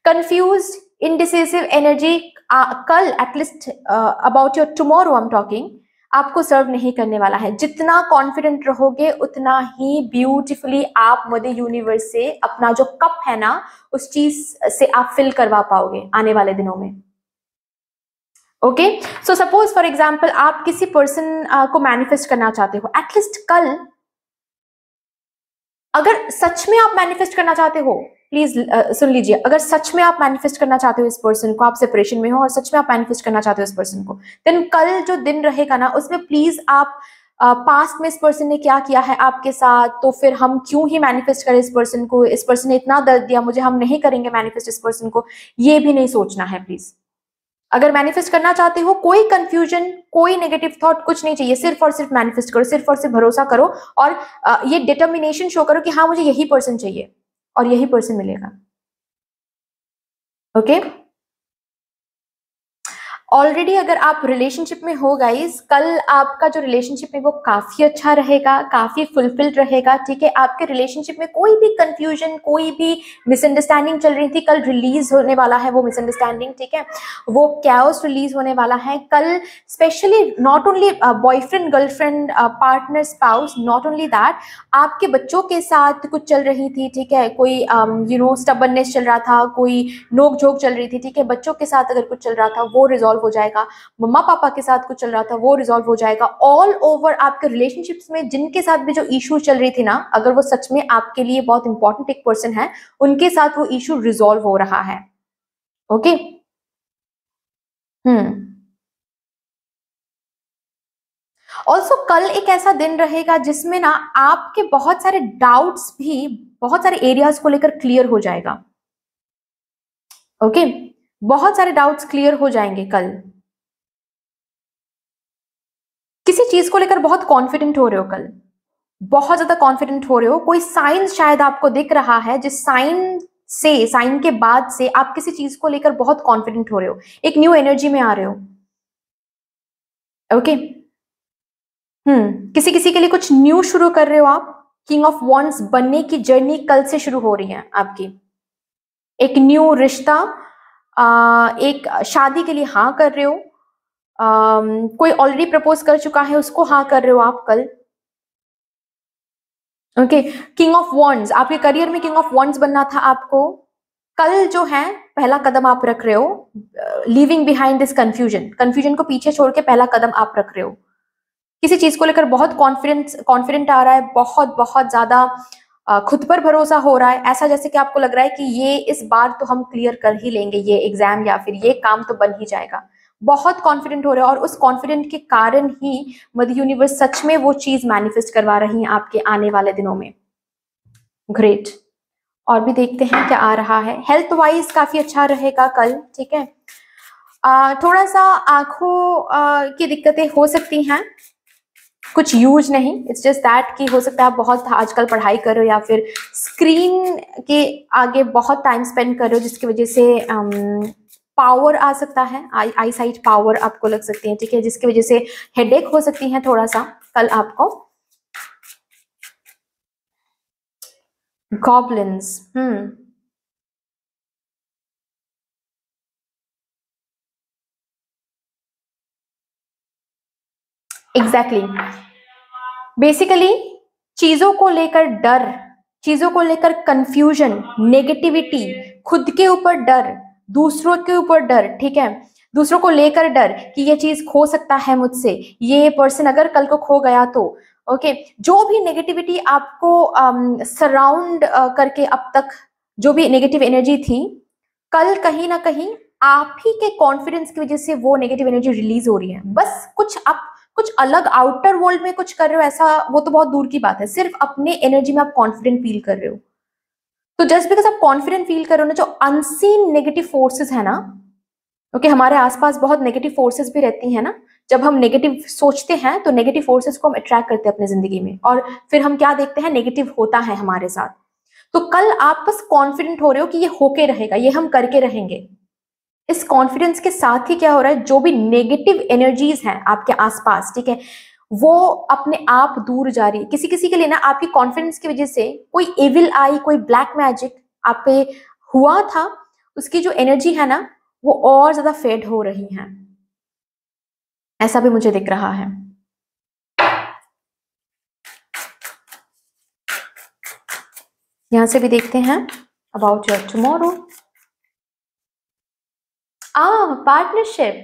कंफ्यूज्ड, इनडिसिसिव एनर्जी कल at least about your tomorrow I am talking, आपको सर्व नहीं करने वाला है। जितना कॉन्फिडेंट रहोगे उतना ही ब्यूटीफुली आप मदर यूनिवर्स से अपना जो कप है ना, उस चीज से आप फिल करवा पाओगे आने वाले दिनों में, okay. So suppose for example आप किसी पर्सन को मैनिफेस्ट करना चाहते हो, एटलीस्ट कल अगर सच में आप मैनिफेस्ट करना चाहते हो, प्लीज सुन लीजिए, अगर सच में आप मैनिफेस्ट करना चाहते हो इस पर्सन को, आप सेपरेशन में हो और सच में आप मैनिफेस्ट करना चाहते हो इस पर्सन को, देन कल जो दिन रहेगा ना, उसमें प्लीज आप पास्ट में इस पर्सन ने क्या किया है आपके साथ, तो फिर हम क्यों ही मैनिफेस्ट करें इस पर्सन को, इस पर्सन ने इतना दर्द दिया मुझे, हम नहीं करेंगे मैनिफेस्ट इस पर्सन को, ये भी नहीं सोचना है प्लीज। अगर मैनिफेस्ट करना चाहते हो, कोई कंफ्यूजन, कोई नेगेटिव थॉट कुछ नहीं चाहिए, सिर्फ और सिर्फ मैनिफेस्ट करो, सिर्फ और सिर्फ भरोसा करो और ये डिटर्मिनेशन शो करो कि हाँ मुझे यही पर्सन चाहिए और यही पर्सन मिलेगा, ओके। ऑलरेडी अगर आप रिलेशनशिप में हो गाइस, कल आपका जो रिलेशनशिप है वो काफी अच्छा रहेगा, काफी फुलफिल्ड रहेगा, ठीक है। आपके रिलेशनशिप में कोई भी कंफ्यूजन, कोई भी मिसअंडरस्टैंडिंग चल रही थी, कल रिलीज होने वाला है वो मिसअंडरस्टैंडिंग, ठीक है, वो कैओस रिलीज होने वाला है कल। Specially not only boyfriend girlfriend partner spouse, not only that, आपके बच्चों के साथ कुछ चल रही थी, ठीक है, कोई स्टबर्नेस चल रहा था, कोई नोक झोंक चल रही थी, ठीक है, बच्चों के साथ अगर कुछ चल रहा था वो रिजॉल्व हो जाएगा, मम्मा पापा के साथ कुछ चल रहा था वो रिजॉल्व हो जाएगा। ऑल ओवर आपके रिलेशनशिप्स में जिनके साथ भी जो इशू चल रही थी ना, अगर वो सच में आपके लिए बहुत इंपॉर्टेंट एक पर्सन है, उनके साथ वो इशू रिजॉल्व हो रहा है, ओके। ऑल्सो कल एक ऐसा दिन रहेगा जिसमें ना आपके बहुत सारे डाउट्स भी बहुत सारे एरियाज को लेकर क्लियर हो जाएगा, ओके। बहुत सारे डाउट्स क्लियर हो जाएंगे कल। किसी चीज को लेकर बहुत कॉन्फिडेंट हो रहे हो कल, बहुत ज्यादा कॉन्फिडेंट हो रहे हो, कोई साइन शायद आपको दिख रहा है जिस साइन के बाद से आप किसी चीज को लेकर बहुत कॉन्फिडेंट हो रहे हो, एक न्यू एनर्जी में आ रहे हो, ओके। किसी किसी के लिए कुछ न्यू शुरू कर रहे हो आप, किंग ऑफ वॉन्ड्स बनने की जर्नी कल से शुरू हो रही है आपकी, एक न्यू रिश्ता, एक शादी के लिए हाँ कर रहे हो, कोई ऑलरेडी प्रपोज कर चुका है उसको हाँ कर रहे हो आप कल, ओके, किंग ऑफ वॉन्ड्स, आपके करियर में किंग ऑफ वॉन्ड्स बनना था आपको। कल जो है पहला कदम आप रख रहे हो, leaving behind this confusion, confusion को पीछे छोड़ के पहला कदम आप रख रहे हो। किसी चीज को लेकर बहुत कॉन्फिडेंट आ रहा है, बहुत बहुत ज्यादा खुद पर भरोसा हो रहा है, ऐसा जैसे कि आपको लग रहा है कि ये इस बार तो हम क्लियर कर ही लेंगे ये एग्जाम, या फिर ये काम तो बन ही जाएगा। बहुत कॉन्फिडेंट हो रहे हो और उस कॉन्फिडेंट के कारण ही मदर यूनिवर्स सच में वो चीज मैनिफेस्ट करवा रही है आपके आने वाले दिनों में। ग्रेट। और भी देखते हैं क्या आ रहा है। हेल्थ वाइज काफी अच्छा रहेगा कल, ठीक है। थोड़ा सा आंखों की दिक्कतें हो सकती हैं, कुछ यूज नहीं, इट्स जस्ट दैट कि हो सकता है आप बहुत आजकल पढ़ाई कर रहे हो या फिर स्क्रीन के आगे बहुत टाइम स्पेंड कर रहे हो, जिसकी वजह से पावर आ सकता है, आई साइट पावर आपको लग सकती है, ठीक है, जिसकी वजह से हेडेक हो सकती है थोड़ा सा कल आपको। Goblins, exactly. बेसिकली चीजों को लेकर डर, चीजों को लेकर कंफ्यूजन, नेगेटिविटी, खुद के ऊपर डर, दूसरों के ऊपर डर, ठीक है, दूसरों को लेकर डर कि ये चीज खो सकता है मुझसे, ये पर्सन अगर कल को खो गया तो, ओके, जो भी नेगेटिविटी आपको सराउंड करके अब तक जो भी नेगेटिव एनर्जी थी, कल कहीं ना कहीं आप ही के कॉन्फिडेंस की वजह से वो नेगेटिव एनर्जी रिलीज हो रही है। बस कुछ आप कुछ अलग आउटर वर्ल्ड में कुछ कर रहे हो ऐसा, वो तो बहुत दूर की बात है, सिर्फ अपने एनर्जी में आप कॉन्फिडेंट फील कर रहे हो। तो जस्ट बिकॉज आप कॉन्फिडेंट फील कर रहे हो ना, जो अनसीन नेगेटिव फोर्सेस है ना, ओके, हमारे आसपास बहुत नेगेटिव फोर्सेस भी रहती है ना, जब हम नेगेटिव सोचते हैं तो नेगेटिव फोर्सेस को हम अट्रैक्ट करते हैं अपनी जिंदगी में, और फिर हम क्या देखते हैं, नेगेटिव होता है हमारे साथ। तो कल आप बस कॉन्फिडेंट हो रहे हो कि ये होके रहेगा, ये हम करके रहेंगे। इस कॉन्फिडेंस के साथ ही क्या हो रहा है, जो भी नेगेटिव एनर्जीज हैं आपके आसपास, ठीक है, वो अपने आप दूर जा रही है। किसी किसी के लिए ना आपकी कॉन्फिडेंस की वजह से कोई एविल आई, कोई ब्लैक मैजिक आप पे हुआ था, उसकी जो एनर्जी है ना वो और ज्यादा फेड हो रही है, ऐसा भी मुझे दिख रहा है। यहां से भी देखते हैं अबाउट योर टुमारो। पार्टनरशिप,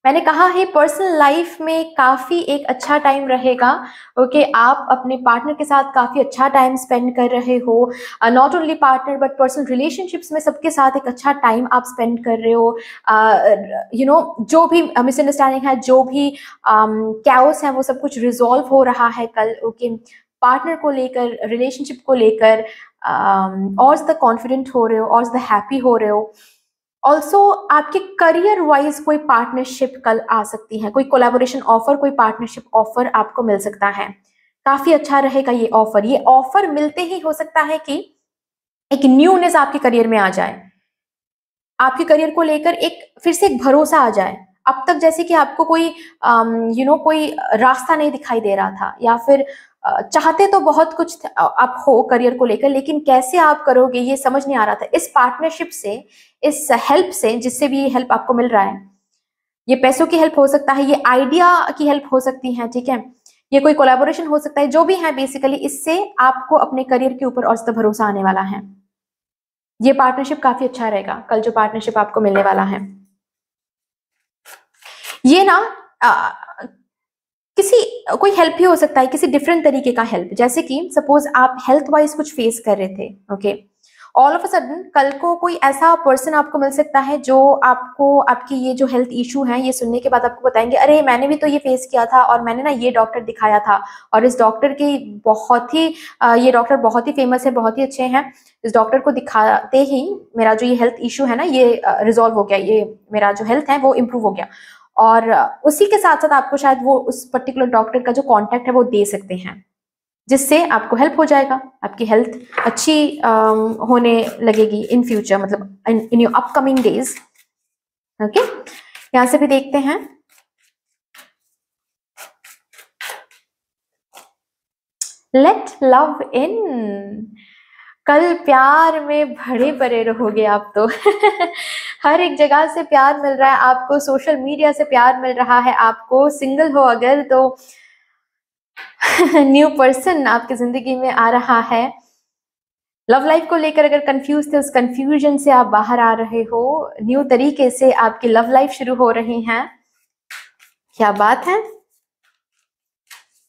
मैंने कहा है पर्सनल लाइफ में काफी एक अच्छा टाइम रहेगा। ओके, आप अपने पार्टनर के साथ काफी अच्छा टाइम स्पेंड कर रहे हो, not only partner but personal relationships में सबके साथ एक अच्छा टाइम आप स्पेंड कर रहे हो। यू नो, जो भी मिसअंडरस्टैंडिंग है, जो भी कैओस है, वो सब कुछ रिजॉल्व हो रहा है कल। ओके, पार्टनर को लेकर, रिलेशनशिप को लेकर और ज्यादा कॉन्फिडेंट हो रहे हो और ज्यादा हैप्पी हो रहे हो। ऑल्सो आपके करियर वाइज कोई पार्टनरशिप कल आ सकती है, कोई कोलैबोरेशन ऑफर, कोई पार्टनरशिप ऑफर आपको मिल सकता है। काफी अच्छा रहेगा ये ऑफर। ये ऑफर मिलते ही हो सकता है कि एक न्यूनेस आपके करियर में आ जाए, आपके करियर को लेकर एक फिर से एक भरोसा आ जाए। अब तक जैसे कि आपको कोई कोई रास्ता नहीं दिखाई दे रहा था, या फिर चाहते तो बहुत कुछ आप हो करियर को लेकर, लेकिन कैसे आप करोगे ये समझ नहीं आ रहा था। इस पार्टनरशिप से, इस हेल्प से, जिससे भी ये हेल्प आपको मिल रहा है, ये पैसों की हेल्प हो सकता है, ये आइडिया की हेल्प हो सकती है, ठीक है, ये कोई कोलैबोरेशन हो सकता है, जो भी है बेसिकली इससे आपको अपने करियर के ऊपर और ज्यादा भरोसा आने वाला है। ये पार्टनरशिप काफी अच्छा रहेगा कल, जो पार्टनरशिप आपको मिलने वाला है। ये ना किसी कोई हेल्प भी हो सकता है, किसी डिफरेंट तरीके का हेल्प, जैसे कि सपोज आप हेल्थ वाइज कुछ फेस कर रहे थे, okay, all of a sudden कल को कोई ऐसा पर्सन आपको मिल सकता है जो आपको आपकी ये जो हेल्थ इशू है ये सुनने के बाद आपको बताएंगे, अरे मैंने भी तो ये फेस किया था और मैंने ना ये डॉक्टर दिखाया था, और इस डॉक्टर की बहुत ही ये डॉक्टर बहुत ही फेमस है, बहुत ही अच्छे हैं, इस डॉक्टर को दिखाते ही मेरा जो ये हेल्थ इशू है ना ये रिजॉल्व हो गया, ये मेरा जो हेल्थ है वो इम्प्रूव हो गया। और उसी के साथ साथ आपको शायद वो उस पर्टिकुलर डॉक्टर का जो कॉन्टैक्ट है वो दे सकते हैं, जिससे आपको हेल्प हो जाएगा, आपकी हेल्थ अच्छी होने लगेगी इन फ्यूचर, मतलब in your upcoming days. Okay, यहां से भी देखते हैं। लेट लव इन, कल प्यार में भरे पड़े रहोगे आप तो हर एक जगह से प्यार मिल रहा है आपको, सोशल मीडिया से प्यार मिल रहा है आपको, सिंगल हो अगर तो न्यू पर्सन आपकी जिंदगी में आ रहा है। लव लाइफ को लेकर अगर कंफ्यूज थे, उस कंफ्यूजन से आप बाहर आ रहे हो। न्यू तरीके से आपकी लव लाइफ शुरू हो रही है। क्या बात है।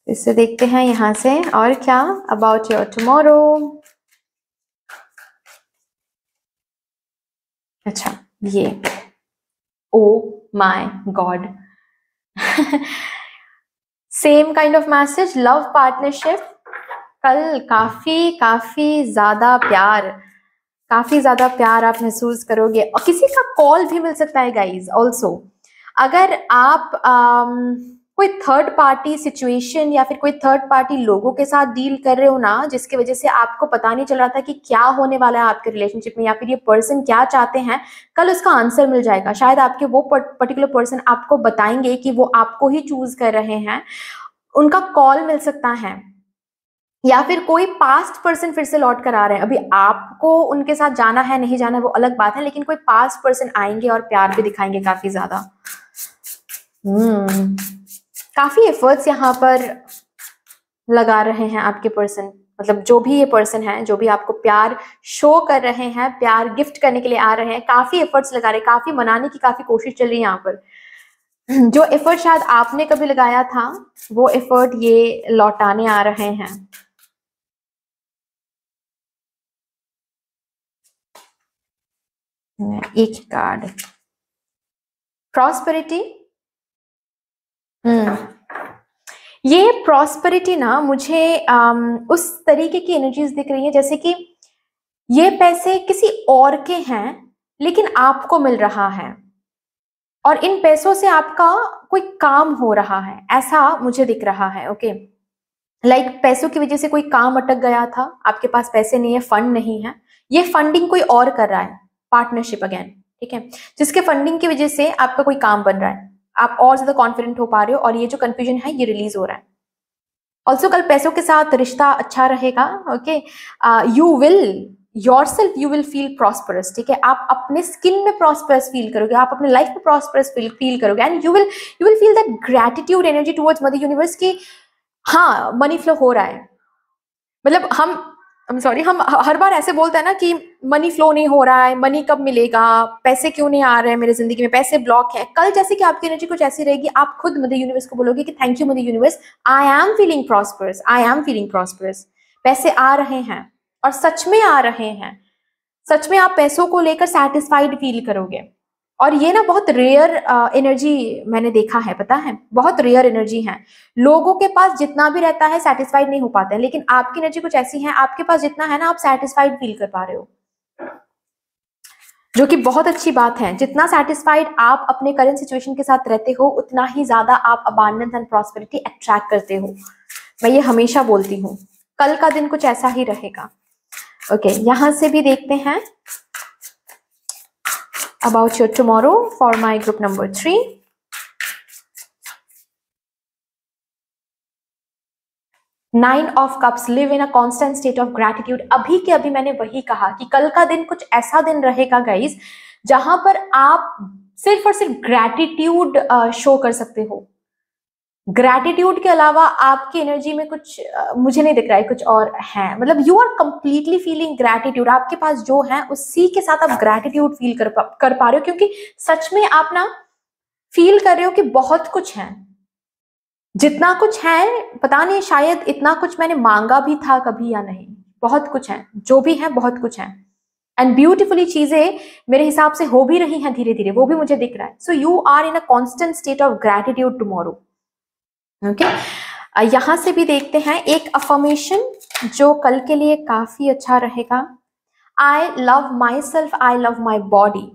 इससे देखते हैं यहां से और क्या अबाउट योर टुमारो। अच्छा, ये oh my God, same kind of message, love partnership. कल काफी काफी ज्यादा प्यार, काफी ज्यादा प्यार आप महसूस करोगे और किसी का कॉल भी मिल सकता है गाइज ऑल्सो। अगर आप कोई थर्ड पार्टी सिचुएशन या फिर कोई थर्ड पार्टी लोगों के साथ डील कर रहे हो ना, जिसकी वजह से आपको पता नहीं चल रहा था कि क्या होने वाला है आपके रिलेशनशिप में या फिर ये पर्सन क्या चाहते हैं, कल उसका आंसर मिल जाएगा। शायद आपके वो पर्टिकुलर पर्सन आपको बताएंगे कि वो आपको ही चूज कर रहे हैं, उनका कॉल मिल सकता है। या फिर कोई पास्ट पर्सन फिर से लौट कर आ रहे हैं। अभी आपको उनके साथ जाना है नहीं जाना है वो अलग बात है, लेकिन कोई पास्ट पर्सन आएंगे और प्यार भी दिखाएंगे काफी ज्यादा। काफी एफर्ट्स यहाँ पर लगा रहे हैं आपके पर्सन, मतलब जो भी ये पर्सन है, जो भी आपको प्यार शो कर रहे हैं, प्यार गिफ्ट करने के लिए आ रहे हैं, काफी एफर्ट्स लगा रहे हैं, काफी मनाने की काफी कोशिश चल रही है यहाँ पर। जो एफर्ट शायद आपने कभी लगाया था वो एफर्ट ये लौटाने आ रहे हैं। एक कार्ड प्रॉस्पेरिटी। ये प्रॉस्पेरिटी ना मुझे उस तरीके की एनर्जीज दिख रही है जैसे कि ये पैसे किसी और के हैं लेकिन आपको मिल रहा है और इन पैसों से आपका कोई काम हो रहा है, ऐसा मुझे दिख रहा है। ओके, लाइक पैसों की वजह से कोई काम अटक गया था, आपके पास पैसे नहीं है, फंड नहीं है, ये फंडिंग कोई और कर रहा है, पार्टनरशिप अगेन, ठीक है, जिसके फंडिंग की वजह से आपका कोई काम बन रहा है, आप और ज्यादा कॉन्फिडेंट हो पा रहे हो और ये जो कंफ्यूजन है ये रिलीज हो रहा है। ऑल्सो कल पैसों के साथ रिश्ता अच्छा रहेगा। Okay, you will yourself you will feel prosperous, ठीक है, आप अपने स्किन में प्रॉस्परस फील करोगे, आप अपने लाइफ में प्रॉस्परस फील करोगे and you will feel that gratitude energy towards mother universe की हाँ मनी फ्लो हो रहा है। मतलब हम सॉरी, हम हर बार ऐसे बोलते हैं ना कि मनी फ्लो नहीं हो रहा है, मनी कब मिलेगा, पैसे क्यों नहीं आ रहे हैं मेरे जिंदगी में, पैसे ब्लॉक है। कल जैसे कि आपकी एनर्जी कुछ ऐसी रहेगी, आप खुद मदर यूनिवर्स को बोलोगे कि thank you mother universe, I am feeling prosperous, I am feeling prosperous. पैसे आ रहे हैं और सच में आ रहे हैं, सच में आप पैसों को लेकर सेटिस्फाइड फील करोगे। और ये ना बहुत रेयर एनर्जी मैंने देखा है, पता है, बहुत रेयर एनर्जी है। लोगों के पास जितना भी रहता है सेटिस्फाइड नहीं हो पाते हैं, लेकिन आपकी एनर्जी कुछ ऐसी है, आपके पास जितना है ना आप सेटिस्फाइड फील कर पा रहे हो, जो कि बहुत अच्छी बात है। जितना सेटिस्फाइड आप अपने करंट सिचुएशन के साथ रहते हो उतना ही ज्यादा आप अबांडेंस एंड प्रॉस्पेरिटी अट्रैक्ट करते हो। मैं ये हमेशा बोलती हूँ, कल का दिन कुछ ऐसा ही रहेगा। ओके, यहां से भी देखते हैं about your tomorrow for my group number 3. Nine of cups, live in a constant state of gratitude. अभी के अभी मैंने वही कहा कि कल का दिन कुछ ऐसा दिन रहेगा गाइस जहां पर आप सिर्फ और सिर्फ ग्रेटिट्यूड शो कर सकते हो। ग्रेटिट्यूड के अलावा आपकी एनर्जी में कुछ मुझे नहीं दिख रहा है कुछ और है। मतलब you are completely feeling gratitude, आपके पास जो है उसी के साथ आप ग्रेटिट्यूड फील कर पा रहे हो, क्योंकि सच में आप ना फील कर रहे हो कि बहुत कुछ है, जितना कुछ है पता नहीं शायद इतना कुछ मैंने मांगा भी था कभी या नहीं। बहुत कुछ है, जो भी है बहुत कुछ है एंड ब्यूटिफुली चीजें मेरे हिसाब से हो भी रही हैं धीरे धीरे, वो भी मुझे दिख रहा है। So you are in a constant state of gratitude tomorrow. Okay, यहां से भी देखते हैं एक अफर्मेशन जो कल के लिए काफी अच्छा रहेगा। I love my self, I love my body,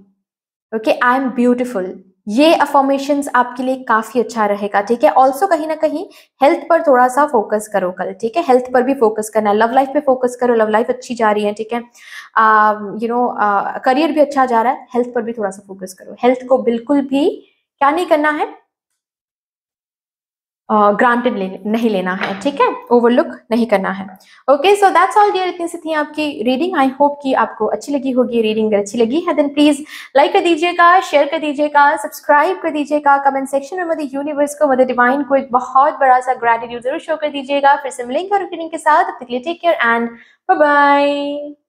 okay, I am beautiful. ये अफर्मेशंस आपके लिए काफी अच्छा रहेगा, ठीक है। ऑल्सो कहीं ना कहीं हेल्थ पर थोड़ा सा फोकस करो कल, ठीक है, हेल्थ पर भी फोकस करना है, लव लाइफ पे फोकस करो, लव लाइफ अच्छी जा रही है, ठीक है, करियर भी अच्छा जा रहा है, हेल्थ पर भी थोड़ा सा फोकस करो। हेल्थ को बिल्कुल भी क्या नहीं करना है, ग्रांटेड नहीं लेना है, ठीक है, ओवरलुक नहीं करना है। Okay, so that's all dear, इतनी सी थी आपकी रीडिंग। आई होप कि आपको अच्छी लगी होगी रीडिंग। अगर अच्छी लगी है देन प्लीज लाइक कर दीजिएगा, शेयर कर दीजिएगा, सब्सक्राइब कर दीजिएगा, कमेंट सेक्शन में मदर यूनिवर्स को, मदर डिवाइन को एक बहुत बड़ा सा ग्रेटिट्यूड जरूर शो कर दीजिएगा। फिर से मिलेंगे रीडिंग के साथ, तब तक के लिए take care and bye bye.